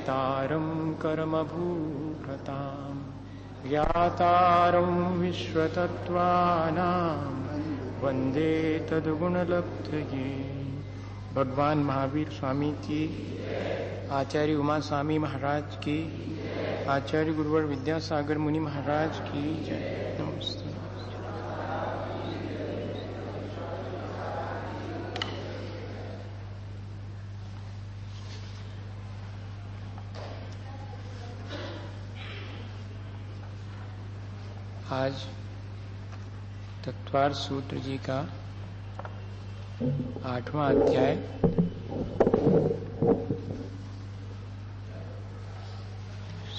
कर्तारं कर्मभूभृतां ज्ञातारं विश्वतत्त्वानां वंदे तद्गुणलब्धये। भगवान महावीर स्वामी की, आचार्य उमा स्वामी महाराज की, आचार्य गुरुवर विद्यासागर मुनि महाराज की जय। नमस्ते। आज तत्वार सूत्र जी का 8वां अध्याय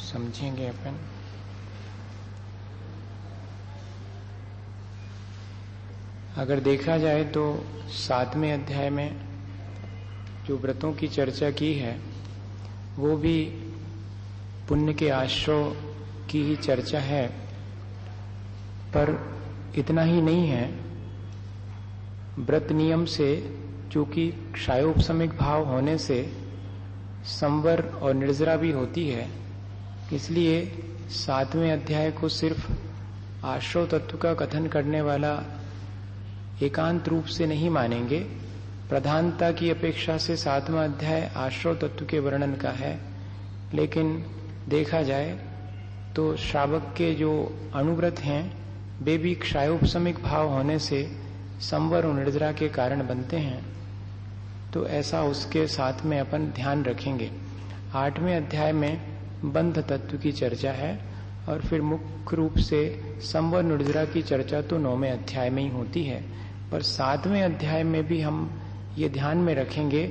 समझेंगे अपन। अगर देखा जाए तो 7वें अध्याय में जो व्रतों की चर्चा की है वो भी पुण्य के आश्रय की ही चर्चा है, पर इतना ही नहीं है। व्रत नियम से चूंकि क्षयोपशमिक भाव होने से संवर और निर्जरा भी होती है, इसलिए 7वें अध्याय को सिर्फ आश्रय तत्व का कथन करने वाला एकांत रूप से नहीं मानेंगे। प्रधानता की अपेक्षा से 7वां अध्याय आश्रय तत्व के वर्णन का है, लेकिन देखा जाए तो श्रावक के जो अनुव्रत हैं वे भी क्षयोपशमिक भाव होने से संवर और निर्जरा के कारण बनते हैं, तो ऐसा उसके साथ में अपन ध्यान रखेंगे। 8वें अध्याय में बंध तत्व की चर्चा है और फिर मुख्य रूप से संवर निर्जरा की चर्चा तो 9वें अध्याय में ही होती है, पर 7वें अध्याय में भी हम ये ध्यान में रखेंगे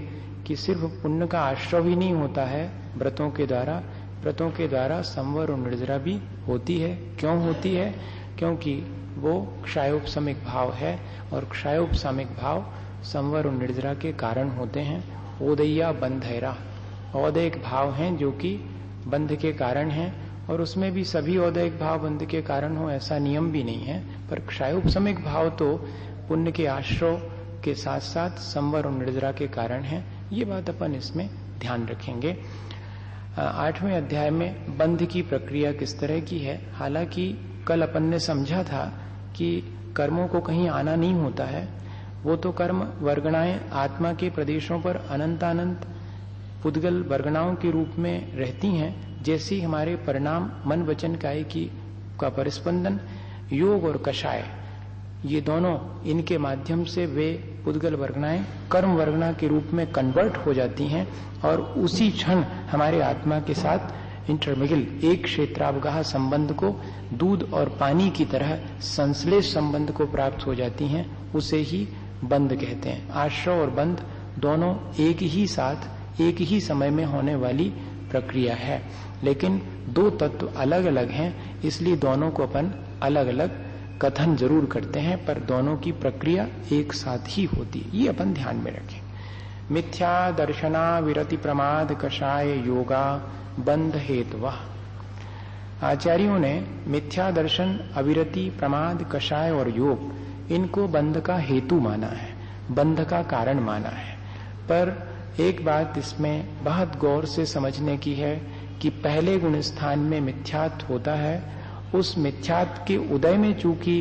कि सिर्फ पुण्य का आश्रय ही नहीं होता है व्रतों के द्वारा, व्रतों के द्वारा संवर और निर्जरा भी होती है। क्यों होती है? क्योंकि वो क्षयोपशमिक भाव है और क्षयोपशमिक भाव संवर और निर्जरा के कारण होते हैं। ओदय्या बंधैरा, औदयिक भाव हैं जो कि बंध के कारण हैं, और उसमें भी सभी औदयिक भाव बंध के कारण हो ऐसा नियम भी नहीं है, पर क्षयोपशमिक भाव तो पुण्य के आश्रय के साथ साथ संवर और निर्जरा के कारण है। ये बात अपन इसमें ध्यान रखेंगे। 8वें अध्याय में बंध की प्रक्रिया किस तरह की है। हालांकि कल अपन ने समझा था कि कर्मों को कहीं आना नहीं होता है, वो तो कर्म वर्गणाएं आत्मा के प्रदेशों पर अनंतानंत पुद्गल वर्गणाओं के रूप में रहती हैं। जैसी हमारे परिणाम मन वचन काय का परिस्पंदन, योग और कषाय, ये दोनों इनके माध्यम से वे पुद्गल वर्गणाएं कर्म वर्गणा के रूप में कन्वर्ट हो जाती हैं और उसी क्षण हमारे आत्मा के साथ इंटरमिगल एक क्षेत्रावगाह संबंध को दूध और पानी की तरह संश्लेष संबंध को प्राप्त हो जाती हैं। उसे ही बंध कहते हैं। आश्रय और बंध दोनों एक ही साथ एक ही समय में होने वाली प्रक्रिया है, लेकिन दो तत्व अलग अलग हैं, इसलिए दोनों को अपन अलग अलग कथन जरूर करते हैं, पर दोनों की प्रक्रिया एक साथ ही होती है। ये अपन ध्यान में रखें। मिथ्या दर्शना विरति प्रमाद कषाय योगा बंध हेतुवा। आचार्यों ने मिथ्या दर्शन, अविरति, प्रमाद, कषाय और योग इनको बंध का हेतु माना है, बंध का कारण माना है। पर एक बात इसमें बहुत गौर से समझने की है कि पहले गुण स्थान में मिथ्यात्व होता है, उस मिथ्यात्व के उदय में चूंकि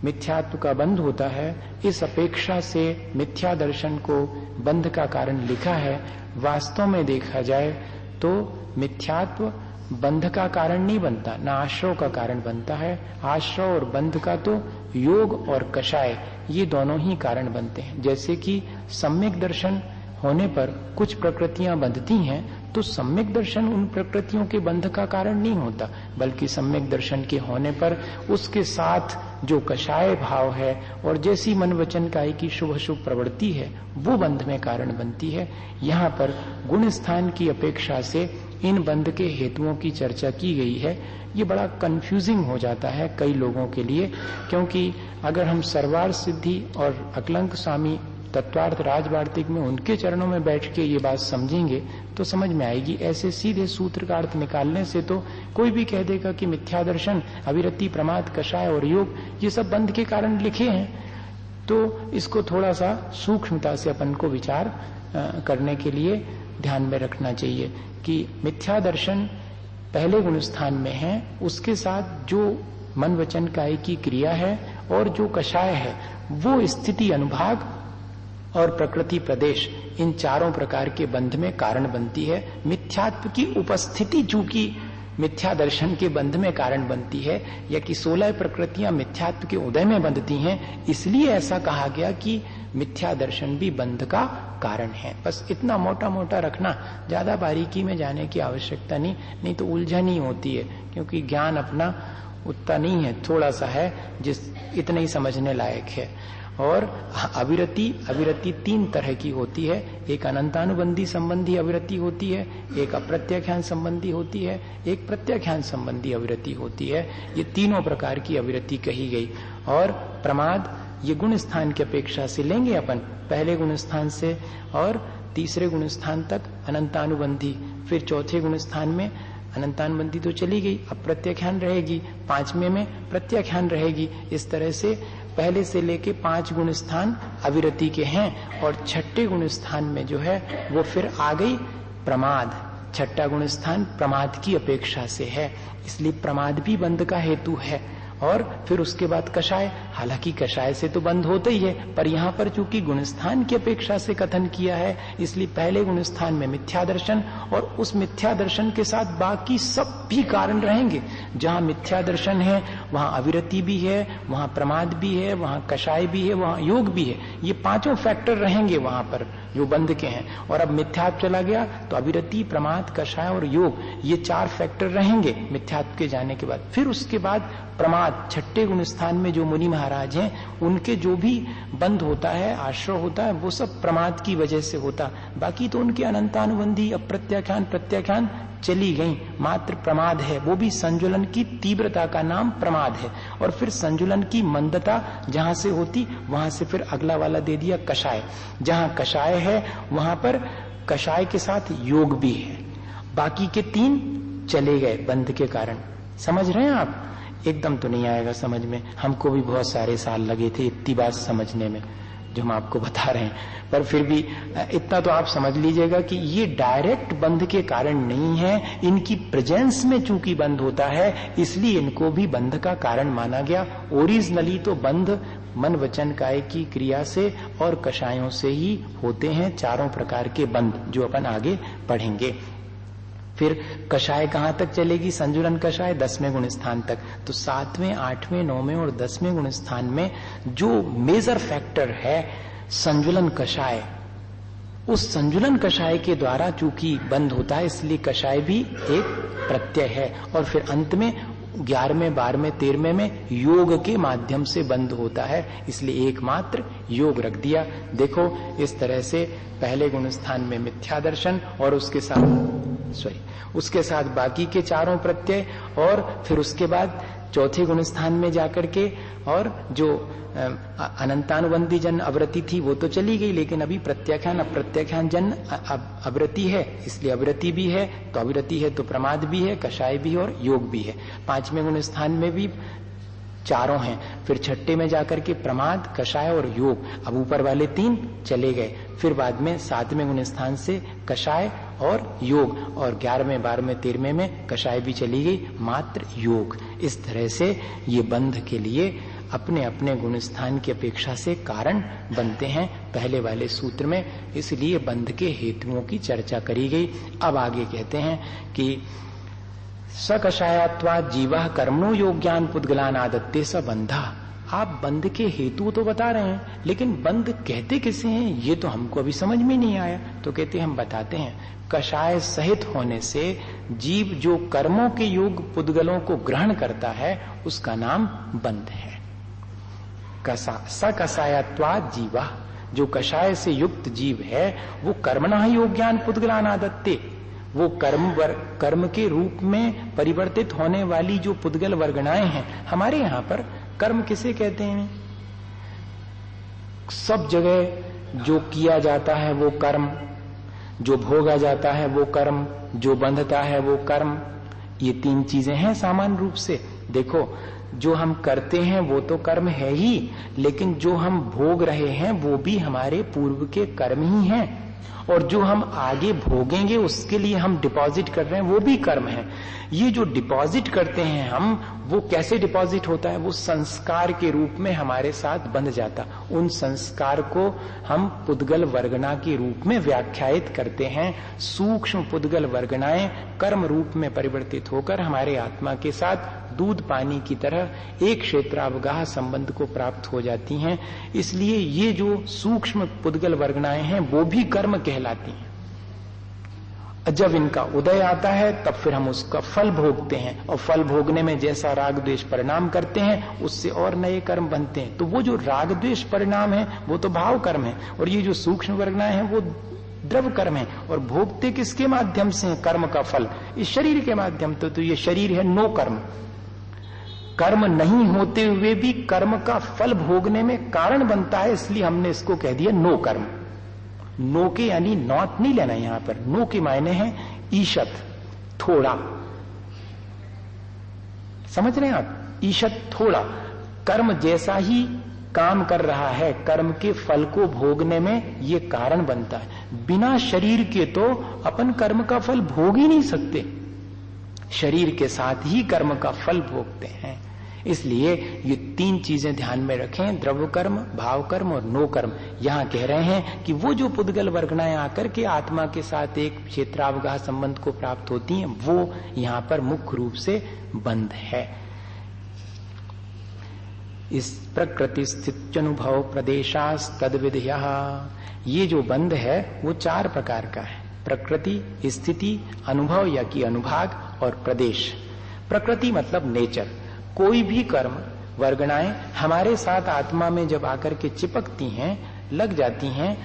मिथ्यात्व का बंध होता है, इस अपेक्षा से मिथ्या दर्शन को बंध का कारण लिखा है। वास्तव में देखा जाए तो मिथ्यात्व बंध का कारण नहीं बनता, ना आश्रय का कारण बनता है। आश्रय और बंध का तो योग और कषाय ये दोनों ही कारण बनते हैं। जैसे कि सम्यक दर्शन होने पर कुछ प्रकृतियां बंधती हैं, तो सम्यक दर्शन उन प्रकृतियों के बंध का कारण नहीं होता, बल्कि सम्यक दर्शन के होने पर उसके साथ जो कषाय भाव है और जैसी मन वचन काय की शुभ शुभ प्रवृत्ति है वो बंध में कारण बनती है। यहाँ पर गुण स्थान की अपेक्षा से इन बंध के हेतुओं की चर्चा की गई है। ये बड़ा कंफ्यूजिंग हो जाता है कई लोगों के लिए, क्योंकि अगर हम सरवार सिद्धि और अकलंक स्वामी तत्वार्थ राजवार्तिक में उनके चरणों में बैठ के ये बात समझेंगे तो समझ में आएगी। ऐसे सीधे सूत्र का अर्थ निकालने से तो कोई भी कह देगा कि मिथ्या दर्शन, अविरति, प्रमाद, कषाय और योग ये सब बंध के कारण लिखे हैं। तो इसको थोड़ा सा सूक्ष्मता से अपन को विचार करने के लिए ध्यान में रखना चाहिए कि मिथ्या दर्शन पहले गुण स्थान में है, उसके साथ जो मन वचन काय की क्रिया है और जो कषाय है वो स्थिति अनुभाग और प्रकृति प्रदेश, इन चारों प्रकार के बंध में कारण बनती है। मिथ्यात्व की उपस्थिति चूंकि मिथ्या दर्शन के बंध में कारण बनती है, या कि 16 प्रकृतियां मिथ्यात्व के उदय में बंधती हैं, इसलिए ऐसा कहा गया कि मिथ्या दर्शन भी बंध का कारण है। बस इतना मोटा मोटा रखना, ज्यादा बारीकी में जाने की आवश्यकता नहीं तो उलझन ही होती है, क्योंकि ज्ञान अपना उतना नहीं है, थोड़ा सा है जिस इतना ही समझने लायक है। और अविरति 3 तरह की होती है। एक अनंतानुबंधी संबंधी अविरति होती है, एक अप्रत्याख्यान संबंधी होती है, एक प्रत्याख्यान संबंधी अविरति होती है। ये तीनों प्रकार की अविरति कही गई। और प्रमाद ये गुण स्थान की अपेक्षा से लेंगे अपन, पहले गुण स्थान से और तीसरे गुण स्थान तक अनंतानुबंधी, फिर चौथे गुण स्थान में अनंतानुबंधी तो चली गई, अब प्रत्याख्यान रहेगी, 5वें में प्रत्याख्यान रहेगी। इस तरह से पहले से लेके 5 गुण स्थान अविरति के हैं, और 6ठे गुण स्थान में जो है वो फिर आ गई प्रमाद। 6ठा गुण स्थान प्रमाद की अपेक्षा से है, इसलिए प्रमाद भी बंध का हेतु है। और फिर उसके बाद कषाय, हालांकि कषाय से तो बंद होता ही है, पर यहाँ पर चूंकि गुणस्थान की अपेक्षा से कथन किया है, इसलिए पहले गुणस्थान में मिथ्या दर्शन, और उस मिथ्या दर्शन के साथ बाकी सब भी कारण रहेंगे। जहाँ मिथ्या दर्शन है वहाँ अविरति भी है, वहाँ प्रमाद भी है, वहाँ कषाय भी है, वहाँ योग भी है। ये 5 फैक्टर रहेंगे वहां पर जो बंध के हैं। और अब मिथ्यात्व चला गया तो अविरति, प्रमाद, कषाय और योग, ये 4 फैक्टर रहेंगे मिथ्यात्व के जाने के बाद। फिर उसके बाद प्रमाद, 6ठे गुण स्थान में जो मुनि महाराज हैं उनके जो भी बंध होता है, आश्रय होता है, वो सब प्रमाद की वजह से होता। बाकी तो उनके अनंतानुबंधी, अप्रत्याख्यान, प्रत्याख्यान चली गई, मात्र प्रमाद है, वो भी संजुलन की तीव्रता का नाम प्रमाद है। और फिर संजुलन की मंदता जहां से होती वहां से फिर अगला वाला दे दिया कषाय। जहां कषाय है वहां पर कषाय के साथ योग भी है। बाकी के 3 चले गए बंध के कारण। समझ रहे हैं आप? एकदम तो नहीं आएगा समझ में, हमको भी बहुत सारे साल लगे थे इतनी बात समझने में जो हम आपको बता रहे हैं, पर फिर भी इतना तो आप समझ लीजिएगा कि ये डायरेक्ट बंध के कारण नहीं है, इनकी प्रेजेंस में चूंकि बंध होता है इसलिए इनको भी बंध का कारण माना गया। ओरिजिनली तो बंध मन वचन काय की क्रिया से और कषायों से ही होते हैं, 4 प्रकार के बंध जो अपन आगे पढ़ेंगे। फिर कषाय कहां तक चलेगी? संजुलन कषाय 10वें गुण स्थान तक। तो 7वें, 8वें, 9वें और 10वें गुण स्थान में जो मेजर फैक्टर है संजुलन कषाय, उस संजुलन कषाय के द्वारा चूंकि बंद होता है इसलिए कषाय भी एक प्रत्यय है। और फिर अंत में 11वें, 12वें, 13वें में योग के माध्यम से बंद होता है, इसलिए एकमात्र योग रख दिया। देखो इस तरह से पहले गुण स्थान में मिथ्या दर्शन और उसके साथ बाकी के 4 प्रत्यय, और फिर उसके बाद चौथे गुण स्थान में जाकर के और जो अनंतानुबंधी जन अवृत्ति थी वो तो चली गई, लेकिन अभी प्रत्याख्यान अप्रत्याख्यान जन अवृत्ति है, इसलिए अवृत्ति भी है, तो अविरति है तो प्रमाद भी है, कषाय भी और योग भी है। 5वें गुण स्थान में भी 4 हैं, फिर 6ठे में जाकर के प्रमाद, कषाय और योग। अब ऊपर वाले 3 चले गए, फिर बाद में 7वें गुण स्थान से कषाय और योग, और 11वें, 12वें, 13वें में कषाय भी चली गई, मात्र योग। इस तरह से ये बंध के लिए अपने अपने गुण स्थान की अपेक्षा से कारण बनते हैं पहले वाले सूत्र में, इसलिए बंध के हेतुओं की चर्चा करी गई। अब आगे कहते हैं कि सकषायत्वा जीवा कर्मणो योग्यान पुद्गलान आदत्ते स बंधा। आप बंध के हेतु तो बता रहे हैं, लेकिन बंध कहते किसे हैं ये तो हमको अभी समझ में नहीं आया। तो कहते हम बताते हैं, कषाय सहित होने से जीव जो कर्मों के योग पुद्गलों को ग्रहण करता है उसका नाम बंध है। सकषायत्वा जीवा, जो कषाय से युक्त जीव है वो कर्मणा योग्यान पुद्गलान आदत्ते, वो कर्म के रूप में परिवर्तित होने वाली जो पुद्गल वर्गणाएं हैं। हमारे यहाँ पर कर्म किसे कहते हैं? सब जगह जो किया जाता है वो कर्म, जो भोगा जाता है वो कर्म, जो बंधता है वो कर्म, ये 3 चीजें हैं सामान्य रूप से। देखो जो हम करते हैं वो तो कर्म है ही, लेकिन जो हम भोग रहे हैं वो भी हमारे पूर्व के कर्म ही हैं। और जो हम आगे भोगेंगे उसके लिए हम डिपॉजिट कर रहे हैं वो भी कर्म है। ये जो डिपॉजिट करते हैं हम, वो कैसे डिपॉजिट होता है? वो संस्कार के रूप में हमारे साथ बंध जाता। उन संस्कार को हम पुद्गल वर्गना के रूप में व्याख्यायित करते हैं। सूक्ष्म पुद्गल वर्गनाएं कर्म रूप में परिवर्तित होकर हमारे आत्मा के साथ दूध पानी की तरह एक क्षेत्रावगाह संबंध को प्राप्त हो जाती हैं। इसलिए ये जो सूक्ष्म पुद्गल वर्गनाएं हैं वो भी कर्म कहलाती हैं। जब इनका उदय आता है तब फिर हम उसका फल भोगते हैं, और फल भोगने में जैसा राग द्वेष परिणाम करते हैं उससे और नए कर्म बनते हैं। तो वो जो राग द्वेष परिणाम है वो तो भाव कर्म है, और ये जो सूक्ष्म वर्गनाएं हैं वो द्रव कर्म है। और भोगते किसके माध्यम से? कर्म का फल इस शरीर के माध्यम। तो ये शरीर है नो कर्म। कर्म नहीं होते हुए भी कर्म का फल भोगने में कारण बनता है, इसलिए हमने इसको कह दिया नो कर्म। नो के यानी नॉट नहीं लेना यहां पर। नो के मायने हैं ईशत, थोड़ा। समझ रहे हैं आप? ईशत थोड़ा। कर्म जैसा ही काम कर रहा है, कर्म के फल को भोगने में ये कारण बनता है। बिना शरीर के तो अपन कर्म का फल भोग ही नहीं सकते, शरीर के साथ ही कर्म का फल भोगते हैं। इसलिए ये तीन चीजें ध्यान में रखें, द्रव्य कर्म, भाव कर्म और नो कर्म। यहां कह रहे हैं कि वो जो पुद्गल वर्गनाएं आकर के आत्मा के साथ एक क्षेत्रावगाह संबंध को प्राप्त होती हैं, वो यहां पर मुख्य रूप से बंध है। इस प्रकृति स्थित अनुभव प्रदेशास तद्विधयः, ये जो बंध है वो चार प्रकार का है। प्रकृति, स्थिति, अनुभव या कि अनुभाग और प्रदेश। प्रकृति मतलब नेचर। कोई भी कर्म वर्गनाएं हमारे साथ आत्मा में जब आकर के चिपकती हैं, लग जाती हैं,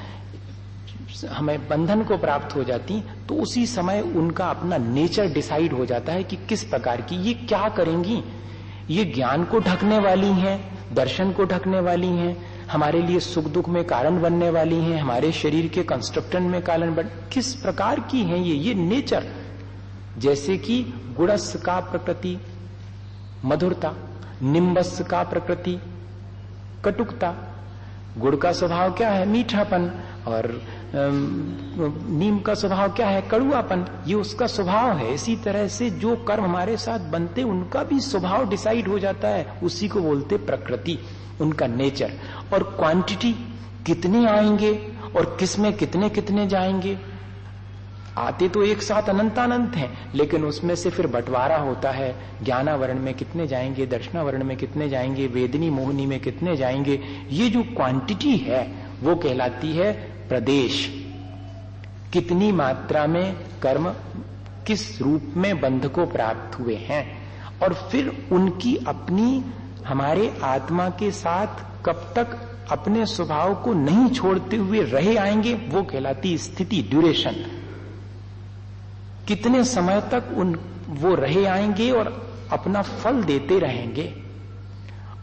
हमें बंधन को प्राप्त हो जाती, तो उसी समय उनका अपना नेचर डिसाइड हो जाता है कि किस प्रकार की ये क्या करेंगी। ये ज्ञान को ढकने वाली हैं, दर्शन को ढकने वाली हैं, हमारे लिए सुख दुख में कारण बनने वाली हैं, हमारे शरीर के कंस्ट्रक्शन में कारण बन, किस प्रकार की हैं ये नेचर। जैसे कि गुणस का प्रकृति मधुरता, निम्बस का प्रकृति कटुकता। गुड़ का स्वभाव क्या है? मीठापन। और नीम का स्वभाव क्या है? कड़ुआपन। ये उसका स्वभाव है। इसी तरह से जो कर्म हमारे साथ बनते उनका भी स्वभाव डिसाइड हो जाता है, उसी को बोलते प्रकृति, उनका नेचर। और क्वांटिटी, कितने आएंगे और किसमें कितने कितने जाएंगे। आते तो एक साथ अनंत हैं, लेकिन उसमें से फिर बंटवारा होता है। ज्ञानावरण में कितने जाएंगे, दर्शनावरण में कितने जाएंगे, वेदनी मोहनी में कितने जाएंगे। ये जो क्वांटिटी है वो कहलाती है प्रदेश। कितनी मात्रा में कर्म किस रूप में बंध को प्राप्त हुए हैं, और फिर उनकी अपनी हमारे आत्मा के साथ कब तक अपने स्वभाव को नहीं छोड़ते हुए रहे आएंगे, वो कहलाती स्थिति, ड्यूरेशन। कितने समय तक वो रहे आएंगे और अपना फल देते रहेंगे।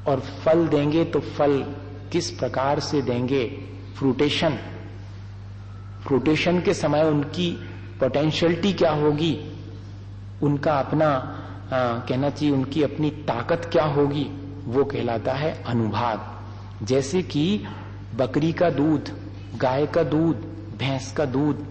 और फल देंगे तो फल किस प्रकार से देंगे? फ्रूटेशन। फ्रूटेशन के समय उनकी पोटेंशियलिटी क्या होगी, उनका अपना कहना चाहिए उनकी अपनी ताकत क्या होगी, वो कहलाता है अनुभाग। जैसे कि बकरी का दूध, गाय का दूध, भैंस का दूध,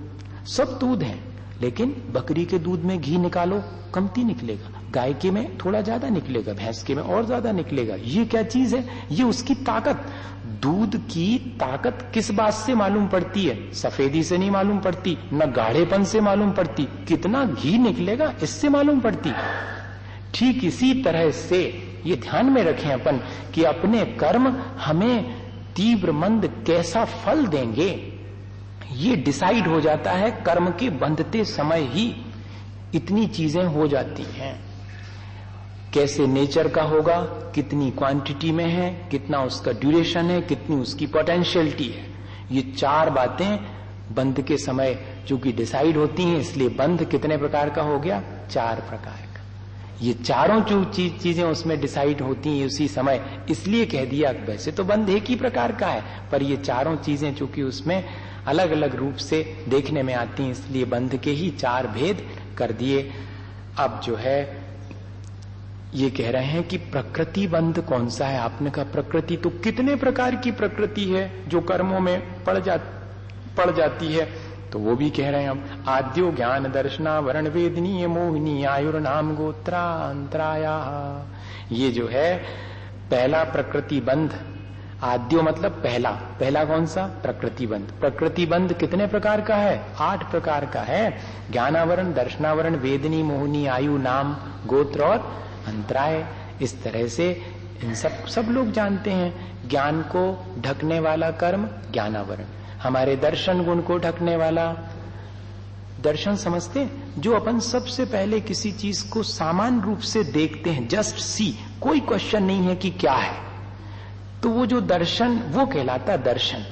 सब दूध है, लेकिन बकरी के दूध में घी निकालो कमती निकलेगा, गाय के में थोड़ा ज्यादा निकलेगा, भैंस के में और ज्यादा निकलेगा। ये क्या चीज है? ये उसकी ताकत। दूध की ताकत किस बात से मालूम पड़ती है? सफेदी से नहीं मालूम पड़ती, न गाढ़ेपन से मालूम पड़ती, कितना घी निकलेगा इससे मालूम पड़ती। ठीक इसी तरह से ये ध्यान में रखें अपन कि अपने कर्म हमें तीव्र मंद कैसा फल देंगे, ये डिसाइड हो जाता है कर्म के बंधते समय ही। इतनी चीजें हो जाती हैं। कैसे नेचर का होगा, कितनी क्वांटिटी में है, कितना उसका ड्यूरेशन है, कितनी उसकी पोटेंशियलिटी है, ये चार बातें बंध के समय चूंकि डिसाइड होती हैं, इसलिए बंध कितने प्रकार का हो गया? चार प्रकार का। ये चारों जो चीजें उसमें डिसाइड होती हैं उसी समय, इसलिए कह दिया। वैसे तो बंध एक ही प्रकार का है, पर ये चारों चीजें चूंकि उसमें अलग अलग रूप से देखने में आती हैं, इसलिए बंध के ही चार भेद कर दिए। अब जो है ये कह रहे हैं कि प्रकृति बंध कौन सा है? आपने कहा प्रकृति तो कितने प्रकार की प्रकृति है जो कर्मों में पड़ जाती है। तो वो भी कह रहे हैं हम, आद्यो ज्ञान दर्शनावरण वेदनीय मोहिनी आयुर्नाम गोत्रा अंतराया। ये जो है पहला प्रकृति बंध, आद्यो मतलब पहला, पहला कौन सा? प्रकृति बंध। प्रकृति बंध कितने प्रकार का है? 8 प्रकार का है। ज्ञानावरण, दर्शनावरण, वेदनी, मोहिनी, आयु, नाम, गोत्र और अंतराय। इस तरह से इन सब लोग जानते हैं। ज्ञान को ढकने वाला कर्म ज्ञानावरण, हमारे दर्शन गुण को ढकने वाला दर्शन समझते हैं, जो अपन सबसे पहले किसी चीज को सामान्य रूप से देखते हैं, जस्ट सी, कोई क्वेश्चन नहीं है कि क्या है, तो वो जो दर्शन वो कहलाता दर्शन,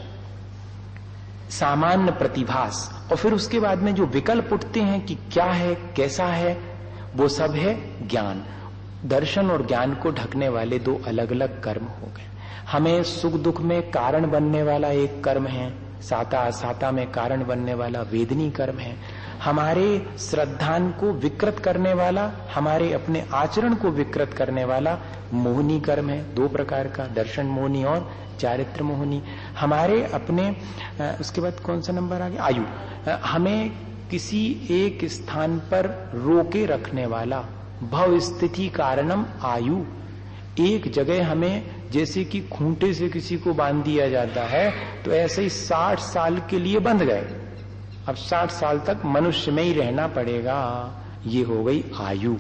सामान्य प्रतिभास। और फिर उसके बाद में जो विकल्प उठते हैं कि क्या है, कैसा है, वो सब है ज्ञान। दर्शन और ज्ञान को ढकने वाले 2 अलग अलग कर्म हो गए। हमें सुख दुख में कारण बनने वाला एक कर्म है, साता असाता में कारण बनने वाला वेदनी कर्म है। हमारे श्रद्धान को विकृत करने वाला, हमारे अपने आचरण को विकृत करने वाला मोहिनी कर्म है, 2 प्रकार का, दर्शन मोहिनी और चारित्र मोहिनी। हमारे अपने उसके बाद कौन सा नंबर आ गया? आयु। हमें किसी एक स्थान पर रोके रखने वाला, भव स्थिति कारणम आयु। एक जगह हमें जैसे कि खूंटे से किसी को बांध दिया जाता है, तो ऐसे ही 60 साल के लिए बंध गए, अब 60 साल तक मनुष्य में ही रहना पड़ेगा, ये हो गई आयु।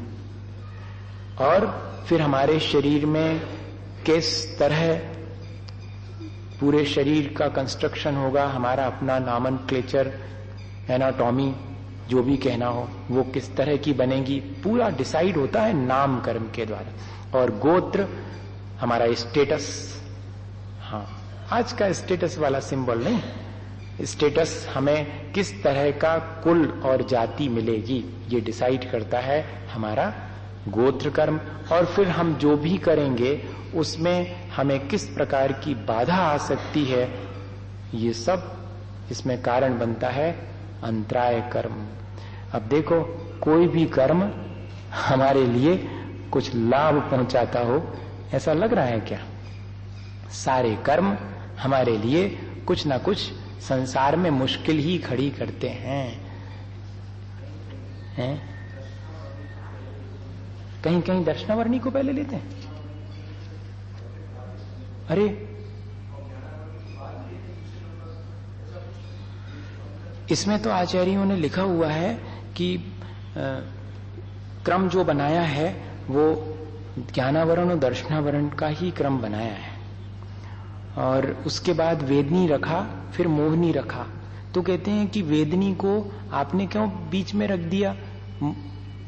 और फिर हमारे शरीर में किस तरह पूरे शरीर का कंस्ट्रक्शन होगा, हमारा अपना नॉमेनक्लेचर, एनाटॉमी, जो भी कहना हो, वो किस तरह की बनेगी, पूरा डिसाइड होता है नाम कर्म के द्वारा। और गोत्र हमारा स्टेटस, हाँ आज का स्टेटस वाला सिंबल नहीं, स्टेटस हमें किस तरह का कुल और जाति मिलेगी, ये डिसाइड करता है हमारा गोत्र कर्म। और फिर हम जो भी करेंगे उसमें हमें किस प्रकार की बाधा आ सकती है, ये सब इसमें कारण बनता है अंतराय कर्म। अब देखो, कोई भी कर्म हमारे लिए कुछ लाभ पहुंचाता हो ऐसा लग रहा है क्या? सारे कर्म हमारे लिए कुछ ना कुछ संसार में मुश्किल ही खड़ी करते हैं, कहीं कहीं दर्शनावरणी को पहले लेते हैं। अरे इसमें तो आचार्यों ने लिखा हुआ है कि क्रम जो बनाया है वो ज्ञानावरण और दर्शनावरण का ही क्रम बनाया है, और उसके बाद वेदनी रखा, फिर मोहिनी रखा। तो कहते हैं कि वेदनी को आपने क्यों बीच में रख दिया,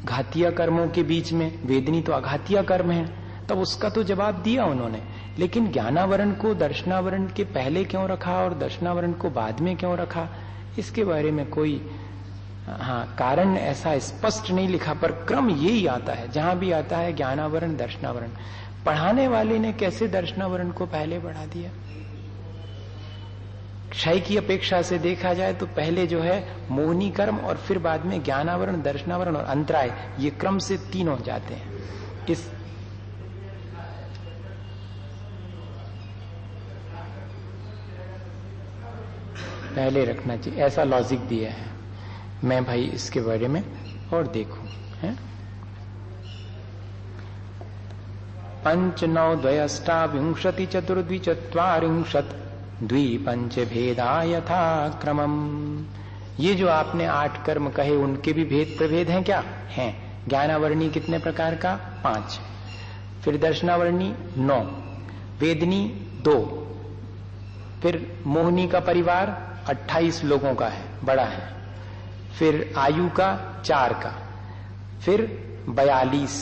घातिया कर्मों के बीच में? वेदनी तो अघातिया कर्म है, तब उसका तो जवाब दिया उन्होंने। लेकिन ज्ञानावरण को दर्शनावरण के पहले क्यों रखा और दर्शनावरण को बाद में क्यों रखा, इसके बारे में कोई कारण ऐसा स्पष्ट नहीं लिखा, पर क्रम यही आता है। जहां भी आता है ज्ञानावरण दर्शनावरण, पढ़ाने वाले ने कैसे दर्शनावरण को पहले बढ़ा दिया? क्षय की अपेक्षा से देखा जाए तो पहले जो है मोहिनी कर्म और फिर बाद में ज्ञानावरण, दर्शनावरण और अंतराय, ये क्रम से 3 हो जाते हैं। इस पहले रखना चाहिए, ऐसा लॉजिक दिया है। मैं भाई इसके बारे में और देखूं, है? 5 9 2 अष्टाविंशति 4 2 चत्वारिंशत् 2 5 भेदा यथा क्रमम। ये जो आपने 8 कर्म कहे, उनके भी भेद प्रभेद हैं क्या? हैं। ज्ञानावरणी कितने प्रकार का? 5, फिर दर्शनावरणी 9, वेदनी 2, फिर मोहिनी का परिवार 28 लोगों का है, बड़ा है, फिर आयु का 4 का, फिर 42,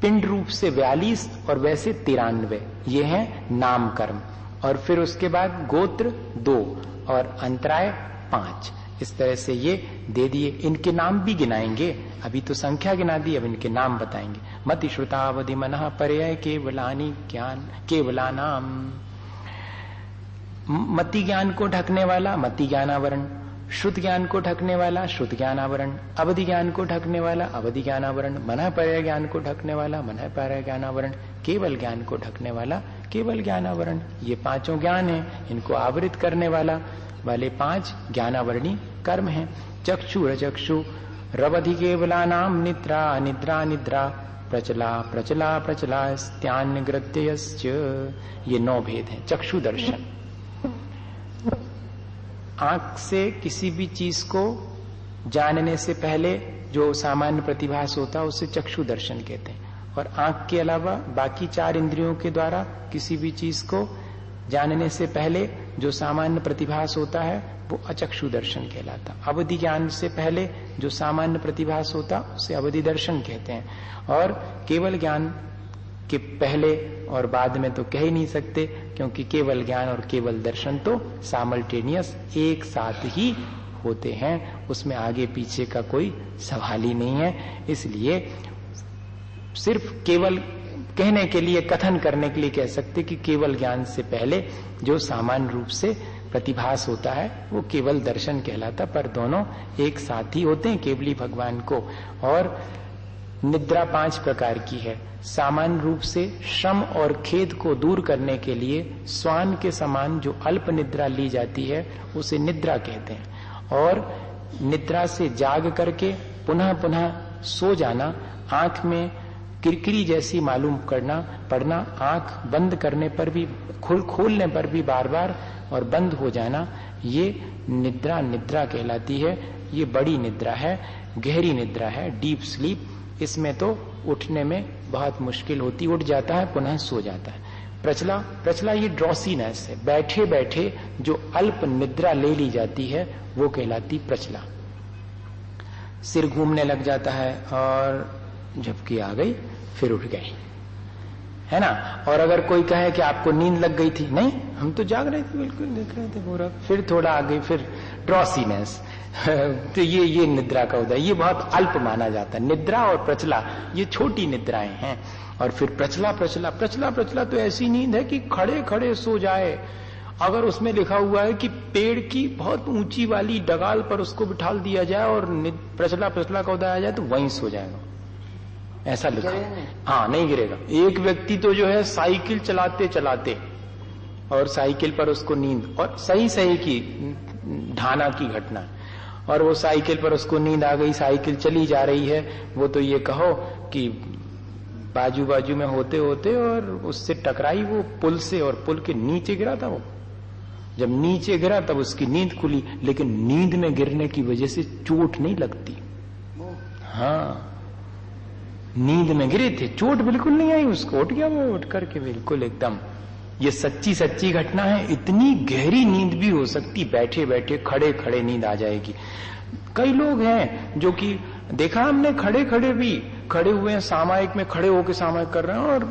पिंड रूप से 42 और वैसे 93, ये हैं नाम कर्म। और फिर उसके बाद गोत्र 2 और अंतराय 5। इस तरह से ये दे दिए। इनके नाम भी गिनाएंगे, अभी तो संख्या गिना दी, अब इनके नाम बताएंगे। मति श्रुतावधि मनः पर्याय केवलानी ज्ञान केवलानाम। मति ज्ञान को ढकने वाला मति ज्ञानावरण, श्रुत ज्ञान को ढकने वाला श्रुत ज्ञानावरण, अवधि ज्ञान को ढकने वाला अवधि ज्ञानावरण, मनः पर्याय ज्ञान को ढकने वाला मनः पर्याय ज्ञानावरण, केवल ज्ञान को ढकने वाला केवल ज्ञानावरण। ये 5 ज्ञान है, इनको आवृत करने वाला वाले 5 ज्ञानावरणी कर्म हैं। चक्षुरचक्षु रवधि केवलानाम निद्रा निद्रा निद्रा प्रचला प्रचला प्रचला स्त्यान्निगृत्यश्च। ये 9 भेद हैं। चक्षु दर्शन, आंख से किसी भी चीज को जानने से पहले जो सामान्य प्रतिभास होता है उसे चक्षु दर्शन कहते हैं। और आंख के अलावा बाकी 4 इंद्रियों के द्वारा किसी भी चीज को जानने से पहले जो सामान्य प्रतिभास होता है वो अचक्षु दर्शन कहलाता। अवधि ज्ञान से पहले जो सामान्य प्रतिभास होता उसे अवधि दर्शन कहते हैं। और केवल ज्ञान के पहले और बाद में तो कह ही नहीं सकते, क्योंकि केवल ज्ञान और केवल दर्शन तो साइमल्टेनियस एक साथ ही होते हैं, उसमें आगे पीछे का कोई सवाल ही नहीं है। इसलिए सिर्फ केवल कहने के लिए, कथन करने के लिए कह सकते कि केवल ज्ञान से पहले जो सामान्य रूप से प्रतिभास होता है वो केवल दर्शन कहलाता, पर दोनों एक साथ ही होते हैं केवली भगवान को। और निद्रा 5 प्रकार की है। सामान्य रूप से श्रम और खेद को दूर करने के लिए स्वान के समान जो अल्प निद्रा ली जाती है उसे निद्रा कहते हैं। और निद्रा से जाग करके पुनः पुनः सो जाना, आंख में किरकिरी जैसी मालूम पड़ना, आंख बंद करने पर भी, खोलने पर भी बार बार और बंद हो जाना, ये निद्रा कहलाती है। ये बड़ी निद्रा है, गहरी निद्रा है, डीप स्लीप। इसमें तो उठने में बहुत मुश्किल होती, उठ जाता है पुनः सो जाता है। प्रचला ये ड्रॉसीनेस है, बैठे बैठे जो अल्प निद्रा ले ली जाती है वो कहलाती प्रचला। सिर घूमने लग जाता है और झपकी आ गई, फिर उठ गए, है ना। और अगर कोई कहे कि आपको नींद लग गई थी, नहीं हम तो जाग रहे थे, बिल्कुल देख रहे थे पूरा, फिर थोड़ा आ गई, फिर ड्रॉसीनेस। तो ये निद्रा का उदय, ये बहुत अल्प माना जाता है। निद्रा और प्रचला ये छोटी निद्राएं हैं। और फिर प्रचला तो ऐसी नींद है कि खड़े खड़े सो जाए। अगर उसमें लिखा हुआ है कि पेड़ की बहुत ऊंची वाली डगाल पर उसको बिठा दिया जाए और प्रचला का उदय आ जाए तो वहीं सो जाएगा, ऐसा लिखा है। हाँ, नहीं गिरेगा। एक व्यक्ति तो जो है साइकिल चलाते चलाते और साइकिल पर उसको नींद, और सही की ढाना की घटना, और वो साइकिल पर उसको नींद आ गई, साइकिल चली जा रही है, वो तो ये कहो कि बाजू में होते होते और उससे टकराई वो पुल से, और पुल के नीचे गिरा था। वो जब नीचे गिरा तब उसकी नींद खुली, लेकिन नींद में गिरने की वजह से चोट नहीं लगती। हाँ, नींद में गिरे थे, चोट बिल्कुल नहीं आई उसको, उठ गया वो, उठ करके बिल्कुल एकदम। ये सच्ची घटना है। इतनी गहरी नींद भी हो सकती, बैठे बैठे खड़े खड़े नींद आ जाएगी। कई लोग हैं जो कि देखा हमने, खड़े हुए हैं, सामायिक में खड़े होकर सामायिक कर रहे हैं और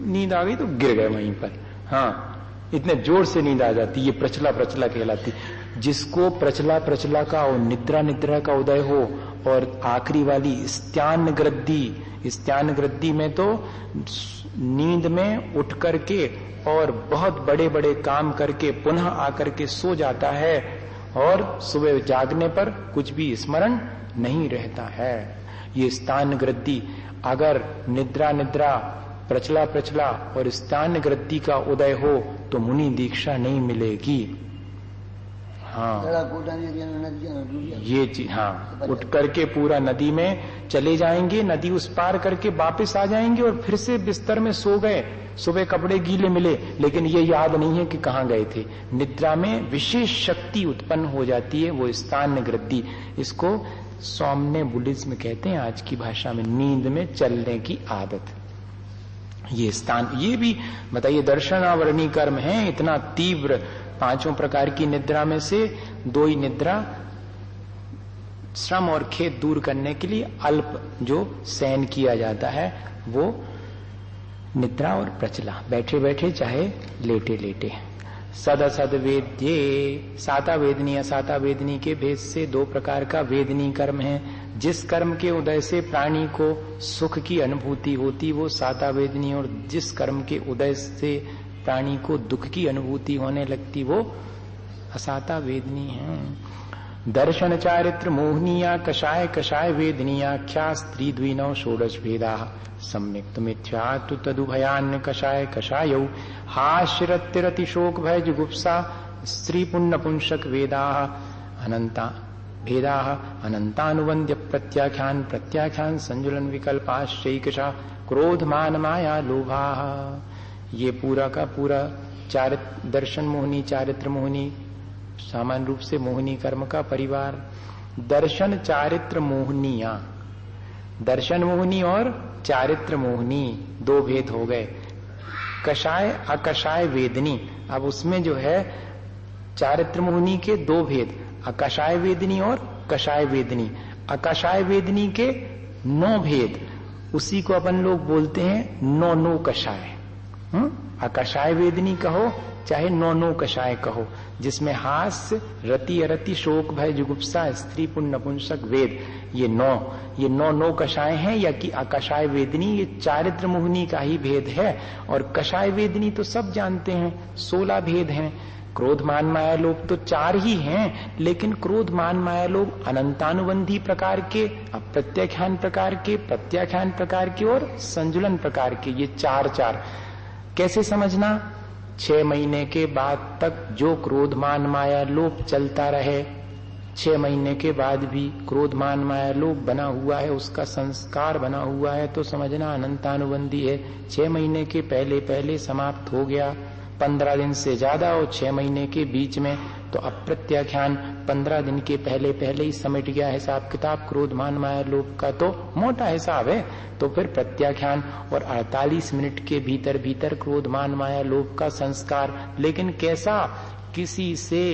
नींद आ गई तो गिर गए वहीं पर। हाँ, इतने जोर से नींद आ जाती, ये प्रचला कहलाती। जिसको प्रचला का और निद्रा का उदय हो, और आखिरी वाली स्त्यान ग्रद्दी में तो नींद में उठ करके और बहुत बड़े बड़े काम करके पुनः आकर के सो जाता है, और सुबह जागने पर कुछ भी स्मरण नहीं रहता है। ये स्थान ग्रद्दी, अगर निद्रा प्रचला और स्थान ग्रद्दी का उदय हो तो मुनि दीक्षा नहीं मिलेगी। हाँ, ये चीज, हाँ, उठ करके पूरा नदी में चले जाएंगे, नदी उस पार करके वापस आ जाएंगे और फिर से बिस्तर में सो गए। सुबह कपड़े गीले मिले, लेकिन ये याद नहीं है कि कहाँ गए थे। निद्रा में विशेष शक्ति उत्पन्न हो जाती है, वो स्थान ग्रद्दी। इसको सोमनेबुलिज्म कहते हैं आज की भाषा में, नींद में चलने की आदत। ये स्थान, ये भी बताइए दर्शनावरणी कर्म है, इतना तीव्र। 5 प्रकार की निद्रा में से 2 ही निद्रा श्रम और खेद दूर करने के लिए अल्प जो शयन किया जाता है वो निद्रा और प्रचला, बैठे बैठे चाहे लेटे लेटे। सदसद वेद्ये, साता वेदनी के भेद से 2 प्रकार का वेदनी कर्म है। जिस कर्म के उदय से प्राणी को सुख की अनुभूति होती वो साता वेदनी, और जिस कर्म के उदय से प्राणी को दुख की अनुभूति होने लगती वो असाता वेदनी है। दर्शन चारित्र मोहनीया कषाय वेदनीयाख्या स्त्री द्विनौ षोडश भेदा सम्यक्त मिथ्या तु तदुभयान्य कषायौ हाश्यरतिरति शोक भय जुगुप्सा स्त्री पुण्य पुंसक वेदा अनंता भेदा अनंतानुबंध्य प्रत्याख्यान प्रत्याख्यान संजुलन विकल्पाश्चैकशा क्रोध मान माया लोभा। ये पूरा का पूरा दर्शन मोहिनी चारित्र मोहिनी, सामान्य रूप से मोहिनी कर्म का परिवार। दर्शन चारित्र मोहनिया, दर्शन मोहिनी और चारित्र मोहिनी दो भेद हो गए। कषाय अकषाय वेदनी, अब उसमें जो है चारित्र मोहिनी के दो भेद, अकषाय वेदनी और कषाय वेदनी। अकषाय वेदनी के 9 भेद, उसी को अपन लोग बोलते हैं 9 कषाय। अकषाय वेदनी कहो चाहे 9 कषाय कहो, जिसमें हास्य रति अरति शोक भय जुगुप्सा स्त्री पुण्य पुंसक वेद, ये 9 कषाय हैं। या कि अकषाय वेदनी ये चारित्र मोहिनी का ही भेद है। और कषाय वेदनी तो सब जानते हैं 16 भेद हैं। क्रोध मान माया लोभ तो 4 ही हैं, लेकिन क्रोध मान माया लोभ अनंतानुबंधी प्रकार के, अप्रत्याख्यान प्रकार के, प्रत्याख्यान प्रकार के और संजुलन प्रकार के, ये 4 कैसे समझना? 6 महीने के बाद तक जो क्रोध मान माया लोभ चलता रहे, 6 महीने के बाद भी क्रोध मान माया लोभ बना हुआ है, उसका संस्कार बना हुआ है, तो समझना अनंतानुबंधी है। 6 महीने के पहले पहले समाप्त हो गया, 15 दिन से ज्यादा और 6 महीने के बीच में तो अप्रत्याख्यान 15 दिन के पहले पहले ही समेट गया हिसाब किताब। क्रोध मान माया लोभ का तो मोटा हिसाब है, तो फिर प्रत्याख्यान और 48 मिनट के भीतर भीतर क्रोध मान माया लोभ का संस्कार। लेकिन कैसा? किसी से